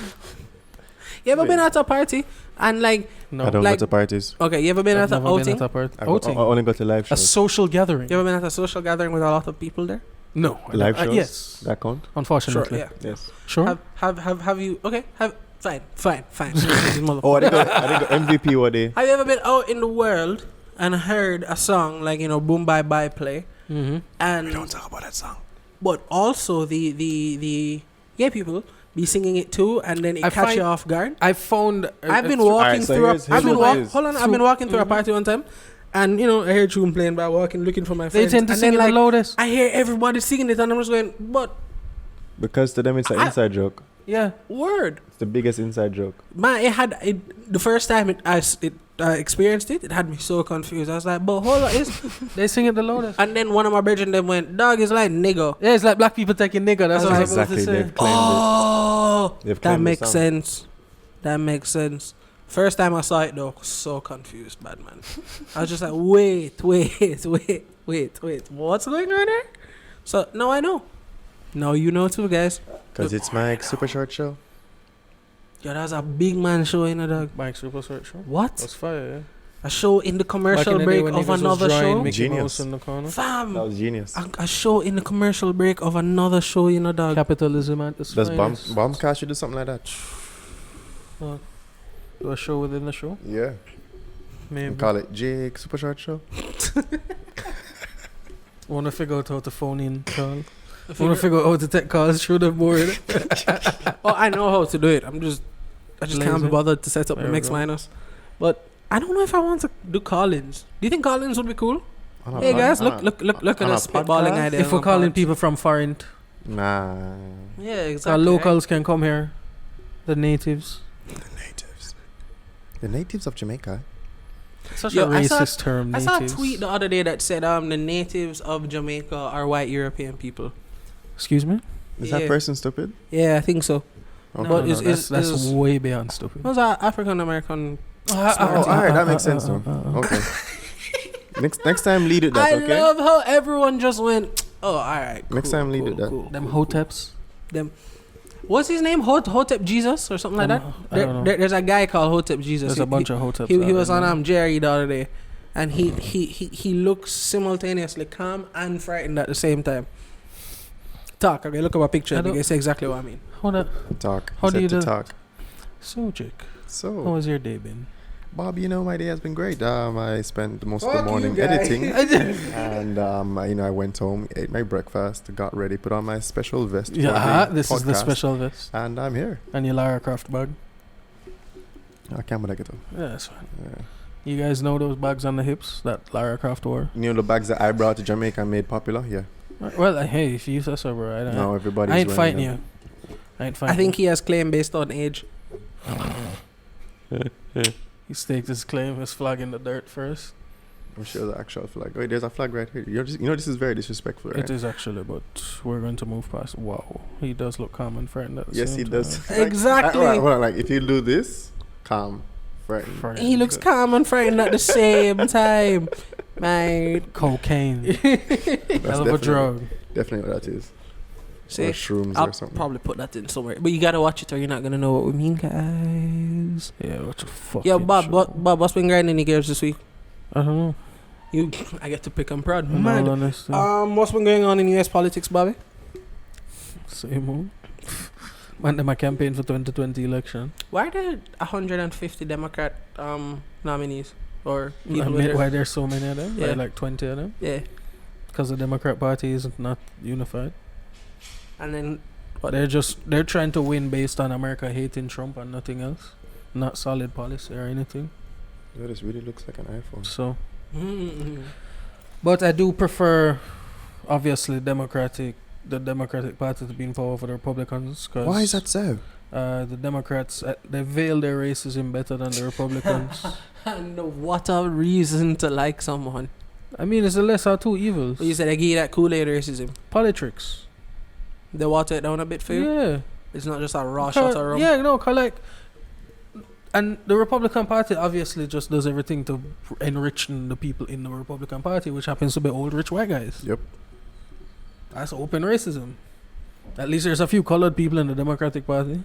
You ever been at a party and like No. I don't like- go to parties. okay, you ever been I've at an never outing? been at a party. I Outing. only go to live A shows. social gathering. You ever been at a social gathering with a lot of people there? No. I Live don't- shows? yes. That count? Unfortunately. yeah. Yes. Sure. Have you? Okay, fine. Oh, I didn't go MVP one day. Have you ever been out in the world and heard a song like Boom Bye Bye play? Mm-hmm. And talk about that song. but also the gay people be singing it too, and then it I catch find- you off guard. I found. I've been Alright, walking so through. here's I've been what walking. it is. Hold on, I've been walking through a party one time, and I heard tune playing by walking, looking for my They friends. tend to and sing then, it the loudest. I hear everybody singing it, and I'm just going, but Because to them it's an inside joke. Yeah. word, It's the biggest inside joke. man. The first time I experienced it, it had me so confused. I was like, but hold on, They sing it the loudest. and then one of my brethren them went, dog is like nigga. Yeah, it's like black people taking nigga. That's what I was Exactly. supposed to say. They've claimed Oh, They've that claimed the makes song. sense. That makes sense. First time I saw it though, I was so confused, bad man. I was just like, wait, what's going on there? So now I know. Now you know too, guys. Because it's my super short show. Yo, that's a big man show in a dog. Mike Super Search Show. What? That's fire, A show in the yeah. commercial Back in the day break when of niggas was another drawing show. Mickey Genius. Mouse in the corner. Fam, That was genius. a show in the commercial break of another show in a dog. Capitalism at its Does finest. Bamcast should do something like that? Do a show within the show? Yeah. Maybe. Call it Jake Super Short Show. Want to figure out how to phone in, Carl? Want to figure out how to take calls through the board? Oh, I know how to do it. I just can't be Lazy. bothered to set up There the we mix go. minus. But I don't know if I want to do call-ins. Do you think call-ins would be cool? On a Hey pod- guys, on look a- at on a us spitballing podcast? ideas. If we're on calling pods. people from foreign, Nah. Yeah, our exactly. locals can come here. The natives. The natives of Jamaica. Such Yo, a I saw- racist term, I natives. saw a tweet the other day that said the natives of Jamaica are white European people. Excuse me? Is Yeah. that person stupid? Yeah, I think so. Okay. But No, is- that's is- way beyond stupid. Those are African American. Oh, alright, that makes sense though. Okay. Next time lead it that, I okay? love how everyone just went. Oh, all right. Next time leave it that. Them hoteps. What's his name? Hotep Jesus or something like that. I don't know. There's a guy called Hotep Jesus. There's a bunch of hoteps. He was on Jerry the other day, and he looks simultaneously calm and frightened at the same time. Talk. Okay, look at my picture. I You don't- can say exactly what I mean. Hold up. Talk. How He do said you to do- talk? So, Jake, how So, has your day been? Bob, my day has been great. I spent most of Fuck the you, morning guy. editing, and I went home, ate my breakfast, got ready, put on my special vest. for Yeah, the this is the podcast, special vest. and I'm here. And your Lara Croft bag. I can't believe it. Yeah, that's fine. Yeah. You guys know those bags on the hips that Lara Croft wore? The bags that I brought to Jamaica and made popular? Yeah. Well, hey, if you say so, bro, I don't No, everybody's I ain't wearing fighting them. you. I ain't fighting I think he has claim based on age. he staked his claim, his flag in the dirt first. I'm sure the actual flag. Wait, there's a flag right here. This is very disrespectful, right? It is actually, but we're going to move past. Wow, he does look calm and frightened at the Yes, same he time. does. Exactly. Like if you do this, calm, frightened. Frightened. He looks calm and frightened at the same time. Mate. Cocaine. That's Hell of a drug. Definitely what that is. See, Or shrooms I'll or something. probably put that in somewhere. But you gotta watch it or you're not gonna know what we mean, guys. Yeah, what the fuck? Yo, Bob, what's been grinding the gears this week? I don't know. I get to pick. I'm proud. In all Man. honesty. What's been going on in US politics, Bobby? Same old. Man, my campaign for 2020 election. Why are there 150 Democrat nominees or people with Why there's so many of them? Yeah. Why like 20 of them? yeah, Because the Democrat Party is not unified. and then what? They're trying to win based on America hating Trump and nothing else. Not solid policy or anything. Yo, this really looks like an iPhone. So, Mm-hmm. but I do prefer, obviously, the Democratic Party to be in power for the Republicans. Cause, Why is that so? The Democrats, they veil their racism better than the Republicans. And what a reason to like someone. I mean, it's the lesser of two evils. But you said they give you that Kool-Aid racism. Politics. They water it down a bit for you. Yeah. It's not just a raw shot of rum. Yeah, no, like, and the Republican Party obviously just does everything to enrich the people in the Republican Party, which happens to be old rich white guys. Yep. That's open racism. At least there's a few colored people in the Democratic Party.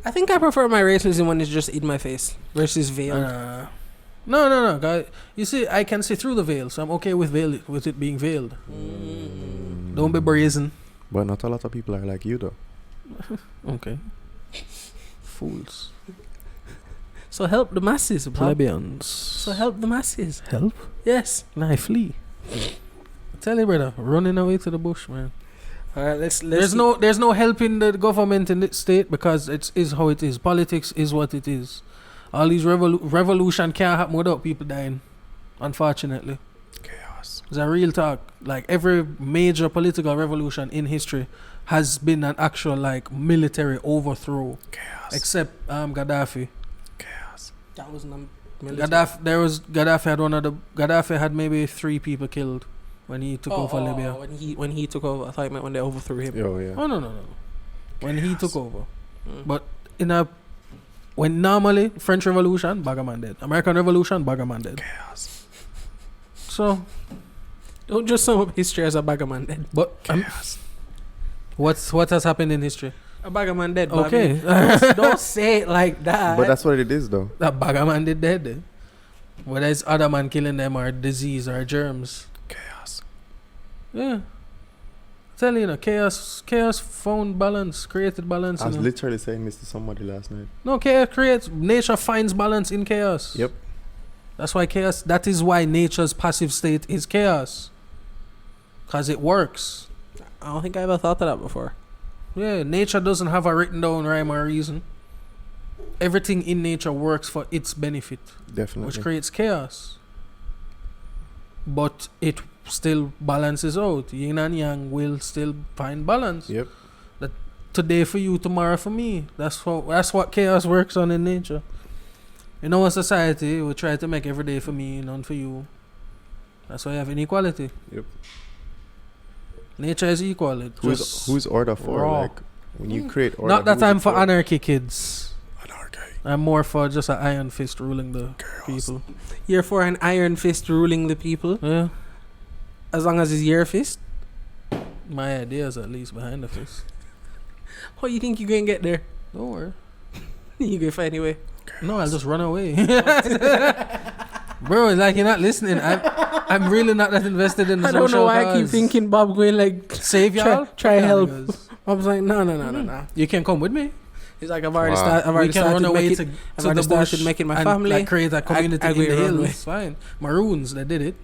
I think I prefer my racism when it's just in my face versus veiled. No, guy. You see, I can see through the veil, so I'm okay with it being veiled. Don't be brazen. But not a lot of people are like you, though. Okay. Fools. So help the masses, Bob. Plebeians. So help the masses. Help? Yes. Nah, I flee. Tell you, brother, running away to the bush, man. All right, let's There's no helping the government in this state because it is how it is. Politics is what it is. All these revolution can't happen without people dying, unfortunately. Chaos. It's a real talk. Like every major political revolution in history has been an actual like military overthrow. Chaos. Except Gaddafi. Chaos. That was Gaddafi had maybe 3 people killed when he took over Libya. When he took over, I thought you meant when they overthrew him. Oh yeah. Oh no. When he took over. But when normally French Revolution, Bagaman dead. American Revolution, Bagaman dead. Chaos. So don't just sum up history as a bag of man dead. but what has happened in history? A bag of man dead. Okay. Don't say it like that. But that's what it is, though. That Bagaman did dead. Whether it's other man killing them or disease or germs. Chaos. Yeah. Tell you, chaos found balance, created balance. I was literally saying this to somebody last night. No, chaos creates, nature finds balance in chaos. Yep. That is why nature's passive state is chaos. Because it works. I don't think I ever thought of that before. Yeah, nature doesn't have a written down rhyme or reason. Everything in nature works for its benefit. Definitely. Which creates chaos. But it still balances out. Yin and yang will still find balance. Yep. That today for you, tomorrow for me. That's what chaos works on in nature. In our society, we try to make every day for me, none for you. That's why you have inequality. Yep. Nature is equal. Who's order for? raw. Like when you create order. Not that who's I'm it for anarchy, kids. Anarchy. I'm more for just an iron fist ruling the people. You're for an iron fist ruling the people, Yeah. as long as it's your fist. My ideas at least behind the fist. How you think you're gonna get there? Don't worry. You go find a way. No, I'll just run away. Bro, it's like you're not listening. I'm really not that invested in the I don't social know why cause. I keep thinking Bob going like Save y'all? try help. Niggas. I was like, no. You can come with me. He's like, I've already Wow. started. We can run away to I've already the bush started making my and family. like create a community in the run away. hills. Fine. Maroons, they did it.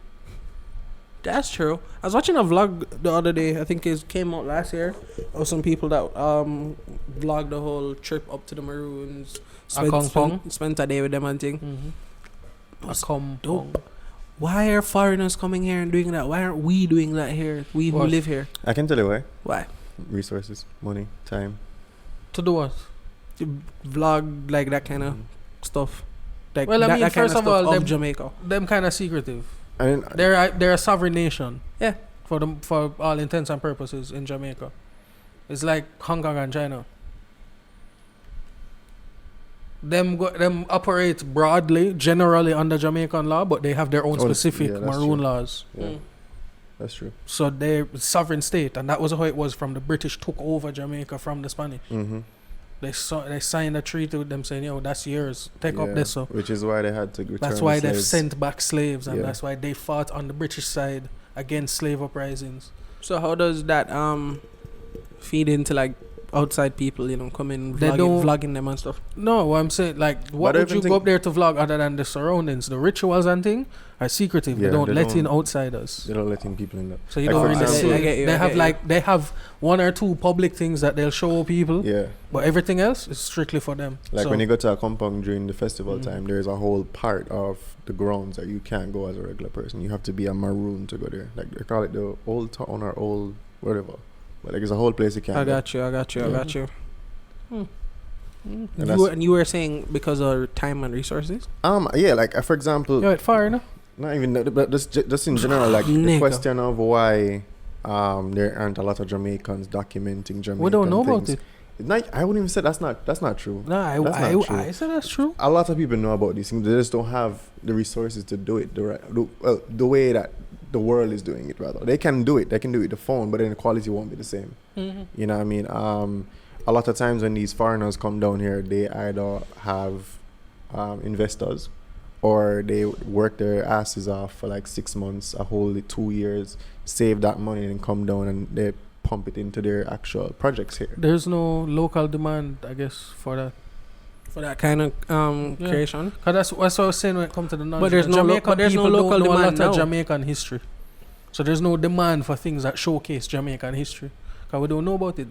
That's true. I was watching a vlog the other day. I think it came out last year of some people that vlogged the whole trip up to the Maroons. Spent a day with them and thing. Mm-hmm. Dope. Why are foreigners coming here and doing that? Why aren't we doing that here? We who live here. I can tell you why. Why? Resources, money, time. To do what? To vlog like that kind of stuff. Like Well, I mean, that kind first of stuff all, them- Jamaica. Them kind of secretive. I mean, They're a sovereign nation. Yeah. For all intents and purposes in Jamaica. It's like Hong Kong and China. Them operate broadly, generally under Jamaican law, but they have their own specific that's maroon true. laws. yeah, that's true. So they're sovereign state, and that was how it was from the British took over Jamaica from the Spanish. Mm-hmm. They signed a treaty with them saying, "Yo, that's yours. Take up this." So which is why they had to return. that's why the they've slaves. sent back slaves, and Yeah. that's why they fought on the British side against slave uprisings. So how does that feed into like outside people, coming They vlogging them and stuff? No, what I'm saying, like, what But I would you even go think- up there to vlog other than the surroundings? The rituals and thing are secretive. Yeah, they don't they let don't- in outsiders. They don't let in people in that. So you Like, don't for really example- see. I get you, They I have get you. they have 1 or 2 public things that they'll show people, Yeah. but everything else is strictly for them. Like So- when you go to a compound during the festival Mhm. time, there's a whole part of the grounds that you can't go as a regular person. You have to be a maroon to go there. Like they call it the old town or old whatever. But like it's a whole place you can't I go. got you. that's- And you were saying because of time and resources? Yeah, like for example, You're at fire, no? not even that, but just in general, like the Nigga. question of why there aren't a lot of Jamaicans documenting Jamaican We don't know things. about it. I wouldn't even say that's not true. No, That's not true. I said that's true. A lot of people know about these things. They just don't have the resources to do it the way that the world is doing it. Rather, they can do it. They can do it with the phone, but then the quality won't be the same. Mm-hmm. You know what I mean? a lot of times when these foreigners come down here, they either have investors or they work their asses off for like 6 months, a whole 2 years, save that money and come down and they pump it into their actual projects here. There's no local demand, I guess, for that. For that kind of creation. Cause that's what I was saying when it comes to the non. But there's no local don't know a demand lot of now. Jamaican history, so there's no demand for things that showcase Jamaican history. Cause we don't know about it.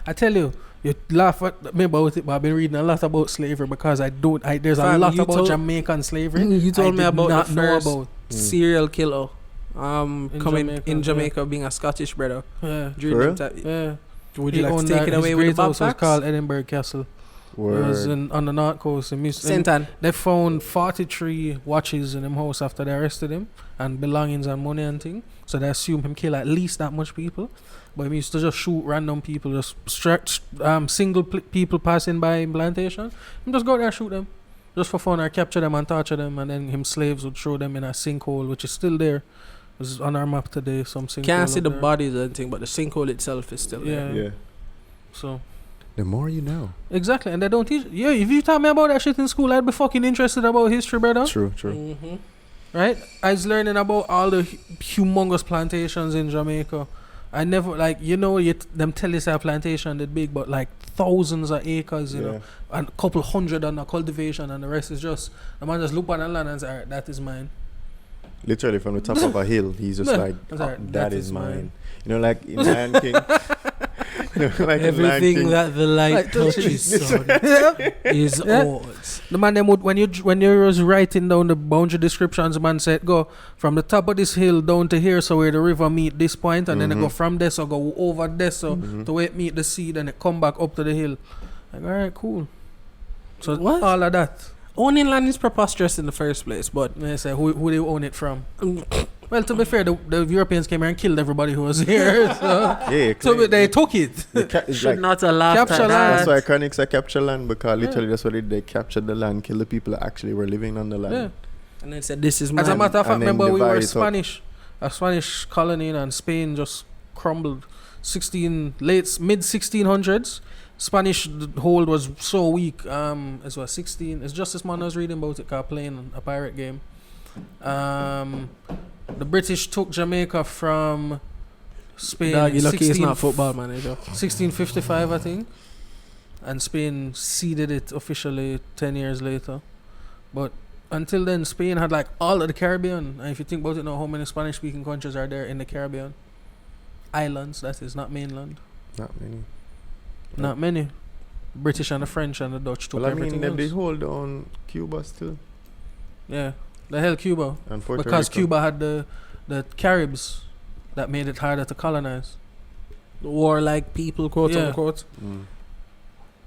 I tell you, you laugh at me about it, but I've been reading a lot about slavery because there's a lot about Jamaican slavery. You told me about not the know first about serial killer coming in Jamaica being a Scottish brother. Yeah. For real? Yeah. Would He you like to owned take that- it away his with the great house was Bamcast? called Edinburgh Castle. It was Word. on the north coast. Sentan. They found 43 watches in him house after they arrested him and belongings and money and thing. So they assume him kill at least that much people. But he used to just shoot random people, just single people passing by in plantation. Him just go there and shoot them, just for fun, or capture them and torture them, and then him slaves would throw them in a sinkhole, which is still there. It's on our map today. Some sinkhole. Can't see up the there. bodies and thing, but the sinkhole itself is still there. Yeah. Yeah. So. The more you know. Exactly, and they don't teach. Yeah, if you taught me about that shit in school, I'd be fucking interested about history, brother. True. Mm-hmm. Right? I was learning about all the humongous plantations in Jamaica. I never them tell you say plantation that big, but like thousands of acres, you know, and a couple hundred under cultivation, and the rest is just the man just look on the land and say, "Alright, that is mine." Literally from the top of a hill, he's just Yeah. like, That's right. that is mine. You know, like in Lion King. Like in Lion Everything King. that the light Like, touches, son, is Yeah. ours. The man them would when you was writing down the boundary descriptions, the man said go from the top of this hill down to here, so where the river meet this point, and then they go from there, so go over there, so to where it meet the sea, then it come back up to the hill. Like, all right, cool. So What? all of that. Owning land is preposterous in the first place, but They say who they own it from. Well, to be fair, the Europeans came here and killed everybody who was here, so, Yeah, so they took it. it's should like, not allow Capture that. land. that's why chronics are capture land, because literally that's what they captured the land, killed the people that actually were living on the land. Yeah. And then said, "This is mine." As a matter of fact, And then remember we were divide it up. a Spanish colony, and Spain just crumbled. Mid 1600s, Spanish hold was so weak. It was 16. It's just this man I was reading about it, playing a pirate game. The British took Jamaica from Spain. Dog, you lucky it's 16 not football manager. 1655, I think, and Spain ceded it officially 10 years later. But until then, Spain had like all of the Caribbean. And if you think about it now, how many Spanish-speaking countries are there in the Caribbean? Islands, that is, not mainland. Not many. Not many. British and the French and the Dutch took Well, I everything mean, they else. hold on Cuba still. Yeah, the hell Cuba, And Puerto because Rico. Cuba had the Caribs that made it harder to colonize. Warlike people, quote Yeah. unquote. Mm.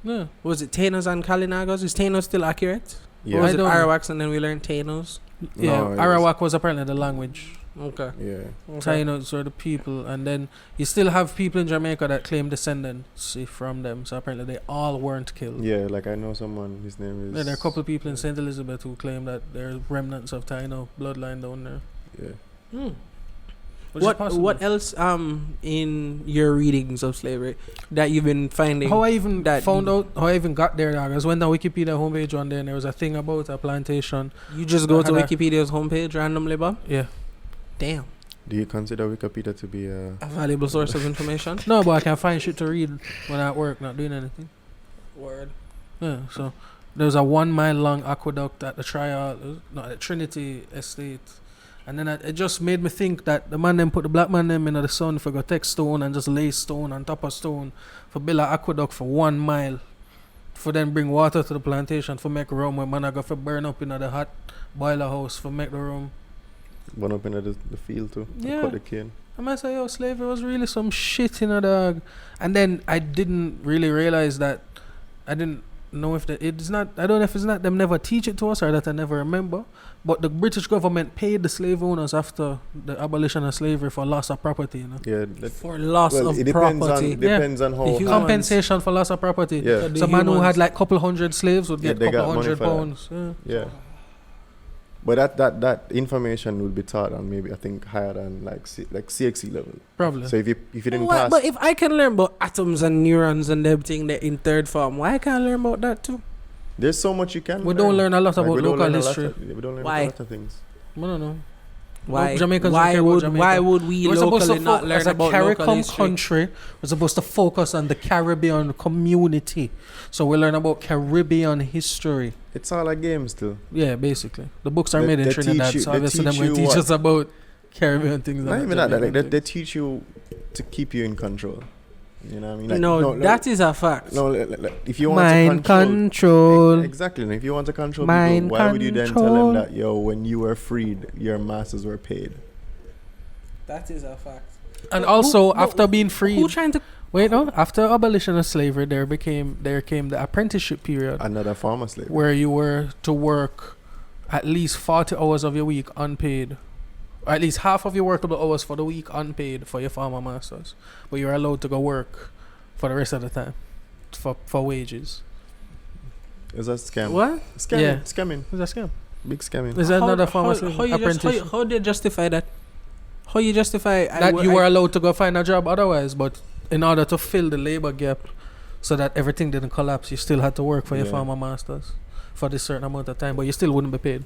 Yeah, Was it Tanos and Kalinagos? Is Tanos still accurate? Yeah. Or was I it don't know. Arawaks and then we learned Tanos? yeah. No, it was- Arawak was apparently the language. Okay. Yeah. Tainos are the people, and then you still have people in Jamaica that claim descendancy from them. So apparently they all weren't killed. Yeah, like I know someone, his name is... Yeah, there are a couple of people in St. Elizabeth who claim that there are remnants of Taino bloodline down there. Yeah. Hmm. Which is possible. What else in your readings of slavery that you've been finding? How I even that found out, how I even got there, dog, I was went on Wikipedia homepage one day and there was a thing about a plantation. You just go to Had a- Wikipedia's homepage randomly, Bob? Yeah. Damn. Do you consider Wikipedia to be a... A valuable source of information. No, but I can find shit to read when I'm at work, not doing anything. Word. Yeah, so there's a 1 mile long aqueduct at the at the Trinity Estate. And then it just made me think that the black man them in the sun for go take stone and just lay stone on top of stone for build an aqueduct for 1 mile. For then bring water to the plantation for make rum when man I go for burn up in the hot boiler house for make the rum. One up in the field too. to Yeah. Cut the cane. I might say, slavery was really some shit in a dog. And then I didn't really realize that I didn't know if it's not, I don't know if it's not them never teach it to us or that I never remember. But the British government paid the slave owners after the abolition of slavery for loss of property, you know. Yeah. For loss of it depends property. on depends on The how. humans- Compensation for loss of property. Yeah. The Some man who humans- had like couple hundred slaves would Yeah, get they couple got money hundred for that. pounds. Yeah. Yeah. But that information would be taught on maybe I think higher than like CXC level. Probably. So if you didn't What? pass, But if I can learn about atoms and neurons and everything that in third form, why can't I learn about that too? there's so much you can. We don't learn a lot about we don't local learn a lot history. we don't learn Why? a lot of things. I don't know. Why? Jamaicans don't Why care about would Jamaica. why would we We're supposed locally to not focus learn as a about local CARICOM history? country. We're supposed to focus on the Caribbean community, so we learn about Caribbean history. It's all a game still. Yeah, basically, the books are They- made in they Trinidad, teach you- so they obviously them teach going to you teach what? us about Caribbean things. Not and even that. Like Jamaican they things. teach you to keep you in control. You know what I mean? Like, No, that is a fact. No, if you want Mind to control, control. exactly. And if you want to control Mind people, why would you then tell control. them that when you were freed, your masters were paid? That is a fact. And But also, who- after being freed, Who trying to? wait, no, after abolition of slavery, there came the apprenticeship period, Another form of slavery. where you were to work at least 40 hours of your week unpaid. Or at least half of your workable hours for the week unpaid for your farmer masters. But you're allowed to go work for the rest of the time for wages. Is that scam? What? Scamming. Yeah. Scamming. Is that scam? Big scamming. Is that another form of slavery? How do you justify that? How you justify That you were allowed to go find a job otherwise, but in order to fill the labor gap so that everything didn't collapse, you still had to work for your Yeah. farmer masters for this certain amount of time, but you still wouldn't be paid.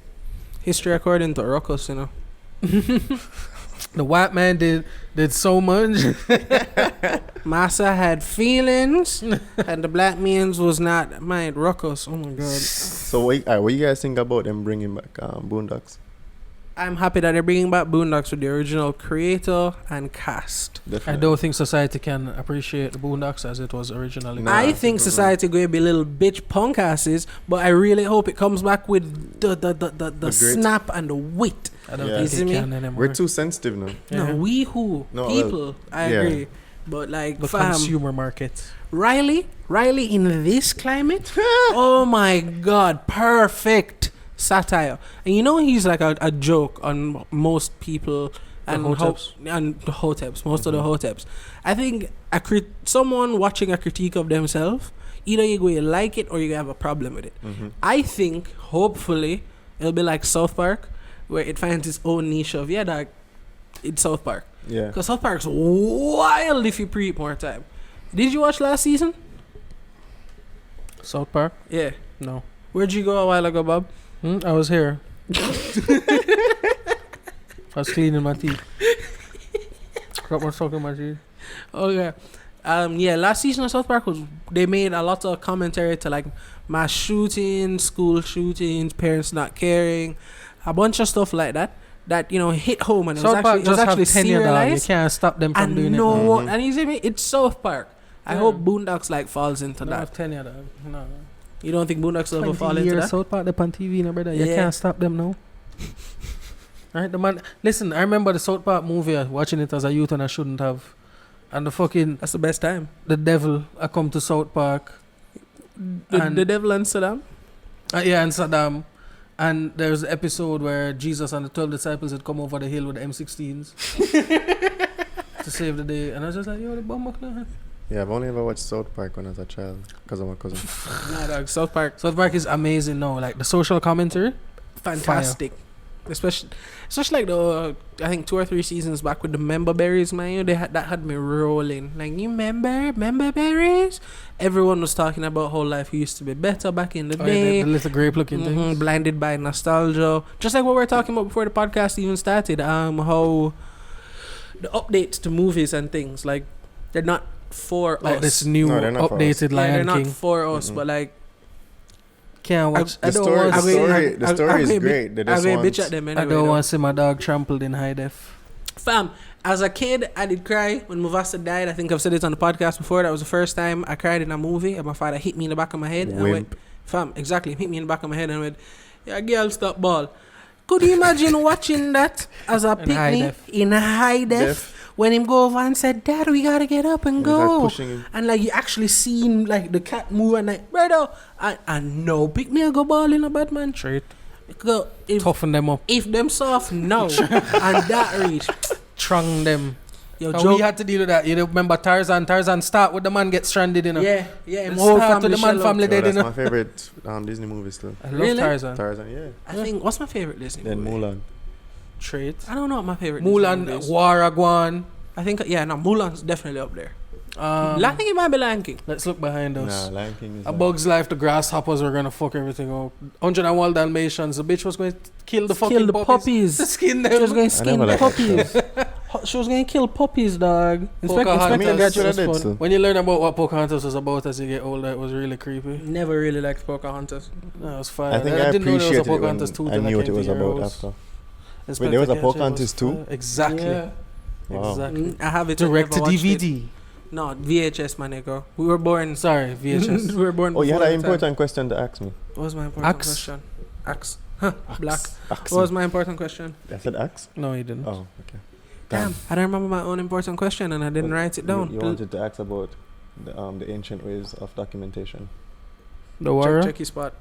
history according to Ruckus, you know? The white man did so much. Massa had feelings, and the black man's was not. Mind Ruckus. Oh my god. So what you guys think about them bringing back Boondocks? I'm happy that they're bringing back Boondocks with the original creator and cast. I Definitely. don't think society can appreciate the Boondocks as it was originally. Nah, I think society going to be little bitch punk asses, but I really hope it comes back with the grit. snap and the wit. I don't Yeah. think You see it me? can anymore. We're too sensitive now. Yeah. No, we who No, people. I yeah. agree, but like The fam, consumer market. Riley in this climate. Oh my god, perfect satire. And you know he's like a joke on most people and Hoteps. and the hoteps, most of the hoteps. I think someone watching a critique of themselves, either you're going to like it or you're going to have a problem with it. Mm-hmm. I think hopefully it'll be like South Park, where it finds its own niche of it's South Park. Yeah. Because South Park's wild if you pre-eat more time. Did you watch last season? South Park? Yeah. No. Where'd you go a while ago, Bob? I was here. I was cleaning my teeth. Got my talking my teeth. Okay. Yeah, last season of South Park they made a lot of commentary to like mass shootings, school shootings, parents not caring, a bunch of stuff like that hit home, and South Park it was just actually have tenure, dog. You serialized. can't stop them from And doing no, it. Mhm. and you see me, it's South Park. I Yeah. hope Boondocks like falls into No, that. have tenure, dog. No. You don't think Boondocks will ever 20 fall into years that? South Park, they're on TV, no, brother. You Yeah. can't stop them, no. Right, the man. Listen, I remember the South Park movie. Watching it as a youth, and I shouldn't have. And That's the best time. the devil, I come to South Park. And- The devil and Saddam. Yeah, and Saddam. And there's an episode where Jesus and the 12 disciples had come over the hill with the M16s to save the day. And I was just like, yo, the bomb now. Yeah, I've only ever watched South Park when I was a child because of my cousin. Nah, dog, South Park. South Park is amazing now. Like the social commentary. Fantastic. Especially like the I think 2 or 3 seasons back with the member berries, man. That had me rolling. Like, you member berries? Everyone was talking about how life used to be better back in the Oh, day. yeah, the little grape looking things. Blinded by nostalgia. Just like what we were talking about before the podcast even started. How the updates to movies and things, like, they're not for Like us. this new No, they're not for updated Yeah, Lion they're King. not for us, Mm-mm. but like, Can't watch. The story is great. They I just will want- bitch at them anyway. I don't though. want to see my dog trampled in high def. Fam, as a kid, I did cry when Mufasa died. I think I've said it on the podcast before. That was the first time I cried in a movie, and my father hit me in the back of my head. And I went, Wimp. fam, exactly, hit me in the back of my head and went, yeah, girl, stop ball. Could you imagine watching that as a In high picnic def. in high def? When him go over and said, Dad, we gotta get up and He's like go. pushing him. And like you actually seen like the cat move and like, brother, and no, pick me a go ball in a Batman. Straight. If Toughen them up. them soft, no. And that reach. Trung them. Yo, And Joe. we had to deal with that. You remember Tarzan? Tarzan start with the man get stranded, you know. Yeah, yeah. And him whole start with the man shell out. family Yo, dead, you that's know. my favorite Disney movie still. I love Really? Tarzan. Tarzan, yeah. I think what's my favorite Disney Then movie? Mulan. Trait. I don't know what my favorite Disney movie Mulan, is. Waragwan. I think Mulan's definitely up there. I think it might be Lion King. Let's look behind us. Nah, Lion King is A like- Bug's Life, the grasshoppers were gonna fuck everything up. 101 Dalmatians, the bitch was going to kill the fucking Kill the puppies. Skin She was them. going to skin never the liked that puppies. She was going to kill puppies, dog. Pocahontas. I mean, that's what I was did, fun. so. When you learn about what Pocahontas was about as you get older, it was really creepy. Never really liked Pocahontas. No, it was fine. I think I didn't know there was a appreciated it Pocahontas when 2 I till knew what it came was to about Heroes. after. Inspector there was a Gadget was Pocahontas 2? fire. Exactly. Yeah. Wow. Exactly. I have it. Direct to never watched it. DVD. No, VHS, my nigga. We were born. Sorry, VHS. we were born. Oh, you had before an the time. important question to ask me. What was my important Axe. question? Axe. Huh, black. Axe. What was my important question? I said axe? No, you didn't. Oh, okay. Damn, I don't remember my own important question and I didn't write it down. You wanted to ask about the ancient ways of documentation. The Warrior? check your spot.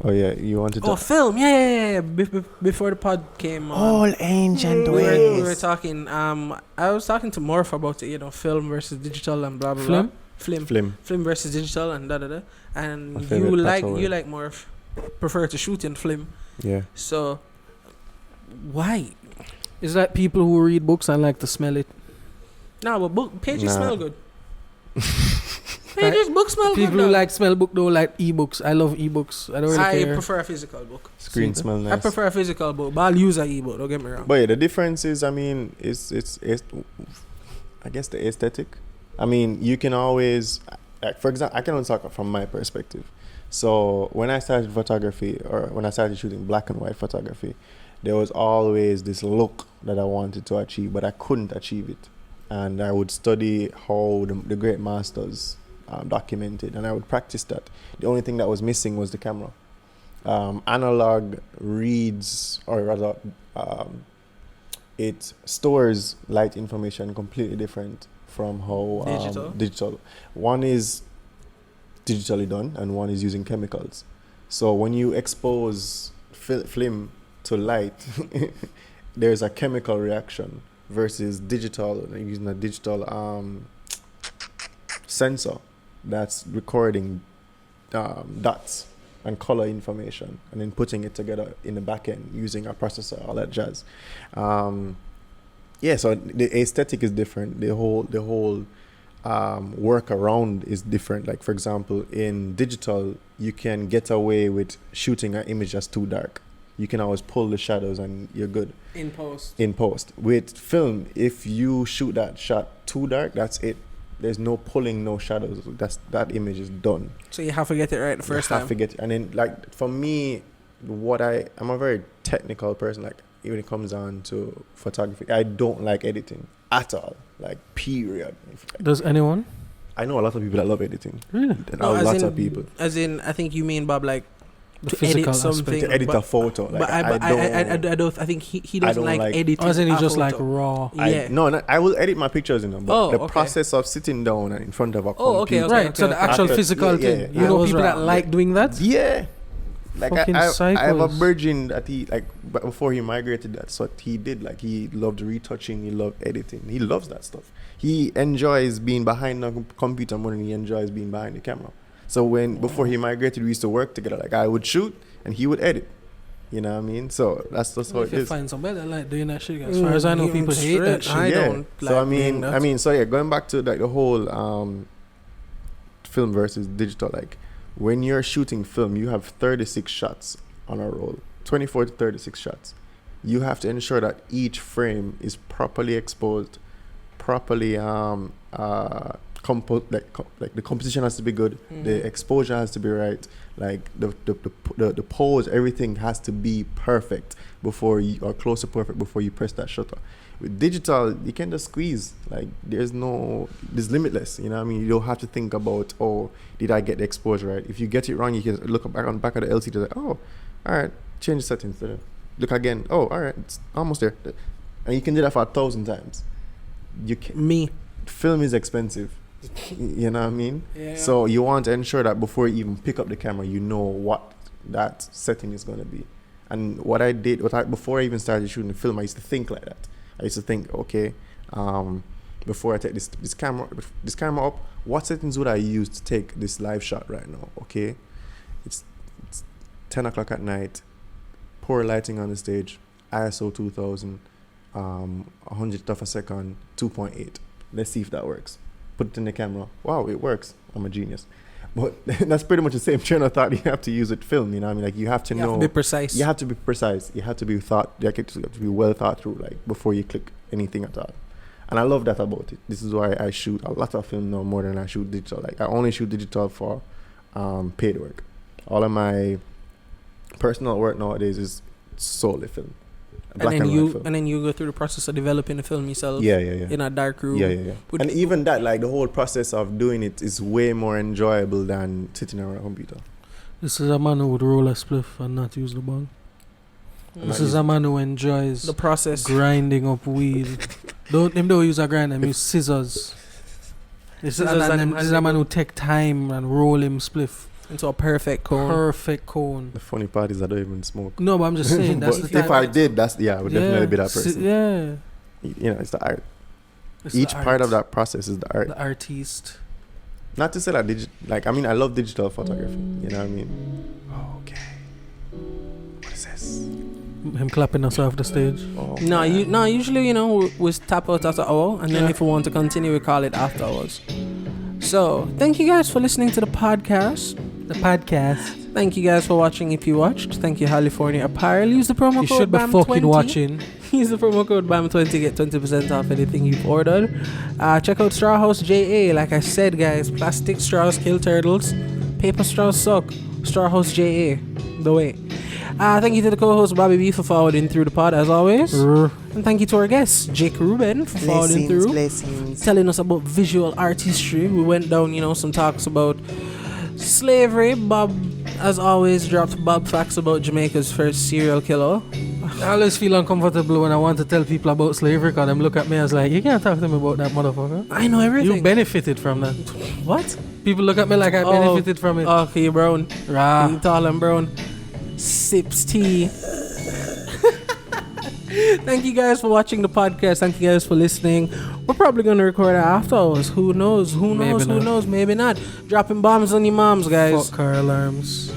Oh, yeah. You wanted to... Oh, film. Yeah. Before the pod came on. ancient We were talking. I was talking to Morph about it. Film versus digital and blah blah Film? blah. Film. Film versus digital and da da da. And My you favorite like patois. you like Morph prefer to shoot in film. Yeah. So why? Is that people who read books and like to smell it? No, but pages Nah. smell good. Pages books smell People good. who dog. like smell book don't like ebooks. I love ebooks. I don't really I care. prefer a physical book. Screen See, smell nice. I prefer a physical book, but I'll use an ebook. Don't get me wrong. But yeah, the difference is, I mean, it's I guess the aesthetic. I mean, you can always, like, for example, I can only talk from my perspective. So when I started photography, or when I started shooting black and white photography, there was always this look that I wanted to achieve, but I couldn't achieve it. And I would study how the great masters documented, and I would practice that. The only thing that was missing was the camera. Analog reads, or rather, it stores light information completely different from how digital. One is digitally done, and one is using chemicals. So when you expose film to light, there's a chemical reaction versus digital, using a digital sensor that's recording dots and color information and then putting it together in the back end using a processor, all that jazz. So the aesthetic is different. The whole work around is different. Like, for example, in digital, you can get away with shooting an image that's too dark. You can always pull the shadows and you're good. In post. In post. With film, if you shoot that shot too dark, that's it. There's no pulling, no shadows. That image is done. So you have to get it right the first You have to time. get it. And then, like, for me, I'm a very technical person. Like, when it comes down to photography, I don't like editing at all. Like, period. Does anyone? I know a lot of people that love editing. Really? No, A as lot in- of people. As in, I think you mean, Bob, like The to physical edit something. aspect. To edit but, a photo. Like, but I don't. I think he I doesn't don't like like- editing. As in, a you just like photo. raw. Yeah. I will edit my pictures, but Oh, the okay. process of sitting down and in front of a Oh, okay, computer. Right, so the actual okay. physical Yeah, thing. yeah, You yeah. know Those people that are- like doing that? Yeah. Like, Fucking I have a psychos. virgin that before he migrated, that's what he did. Like, he loved retouching, he loved editing. He loves that stuff. He enjoys being behind the computer more than he enjoys being behind the camera. So before he migrated, we used to work together. Like, I would shoot and he would edit. You know what I mean? So that's just how If it you is. find somebody that like doing that shit, as far as I know, people hate that shit. I don't So like doing that. so yeah, going back to like the whole film versus digital, like, when you're shooting film, you have 36 shots on a roll, 24 to 36 shots. You have to ensure that each frame is properly exposed, properly like the composition has to be good, the exposure has to be right, like the pose, everything has to be perfect before you, or close to perfect before you press that shutter. With digital, you can just squeeze. Like, there's limitless. You know what I mean? You don't have to think about, oh, did I get the exposure right? If you get it wrong, you can look back on back of the LCD, like, oh, all right, change the settings. Look again. Oh, all right, it's almost there. And you can do that for 1,000 times. You can. Me. Film is expensive. You know what I mean? Yeah. So you want to ensure that before you even pick up the camera, you know what that setting is going to be. And what I did, before I even started shooting the film, I used to think like that. I used to think, okay, before I take this camera up, what settings would I use to take this live shot right now? Okay, it's 10 o'clock at night, poor lighting on the stage, ISO 2000, 100th of a second, 2.8. Let's see if that works. Put it in the camera. Wow, it works. I'm a genius. But that's pretty much the same train of thought you have to use with film. You know what I mean? Like you have to know. You have to be precise. You have to be precise. You have to be you have to be well thought through. Like before you click anything at all. And I love that about it. This is why I shoot a lot of film now more than I shoot digital. Like I only shoot digital for paid work. All of my personal work nowadays is solely film. And then you go through the process of developing the film yourself. Yeah. In a dark room. Yeah. And even that, like the whole process of doing it is way more enjoyable than sitting around a computer. This is a man who would roll a spliff and not use the bong. This is a man who enjoys the process, grinding up weed. Don't use a grinder, use scissors. This is a man who take time and roll him spliff into a perfect cone. The funny part is I don't even smoke. No, but I'm just saying that's the if I did, I would definitely be that person. Yeah. You know, it's the art. Each part of that process is the art. The artiste. Not to say that I love digital photography. You know what I mean? Okay. What is this? Him clapping us off the stage. Oh, usually, we tap out after hour, and then if we want to continue, we call it after hours. So, thank you guys for listening to the podcast. Thank you guys for watching if you watched. Thank you, California Apparel. Use the promo code BAM20. You should be fucking watching. Use the promo code BAM20, get 20% off anything you've ordered. Check out Straw House JA. Like I said, guys, plastic straws kill turtles. Paper straws suck. Straw House JA. The way. Thank you to the co-host Bobby B for forwarding through the pod as always. And thank you to our guest Jake Rubin for forwarding through. Telling us about visual artistry. We went down, some talks about slavery. Bob, as always, dropped Bob facts about Jamaica's first serial killer. I always feel uncomfortable when I want to tell people about slavery because them look at me as like, you can't talk to me about that motherfucker. I know everything. You benefited from that. What? People look at me like I benefited from it. Okay, brown. Rah. You tall and brown. Sips tea. Thank you guys for watching the podcast. Thank you guys for listening. We're probably going to record it after hours. Who knows? Maybe not. Dropping bombs on your moms, guys. Fuck car alarms.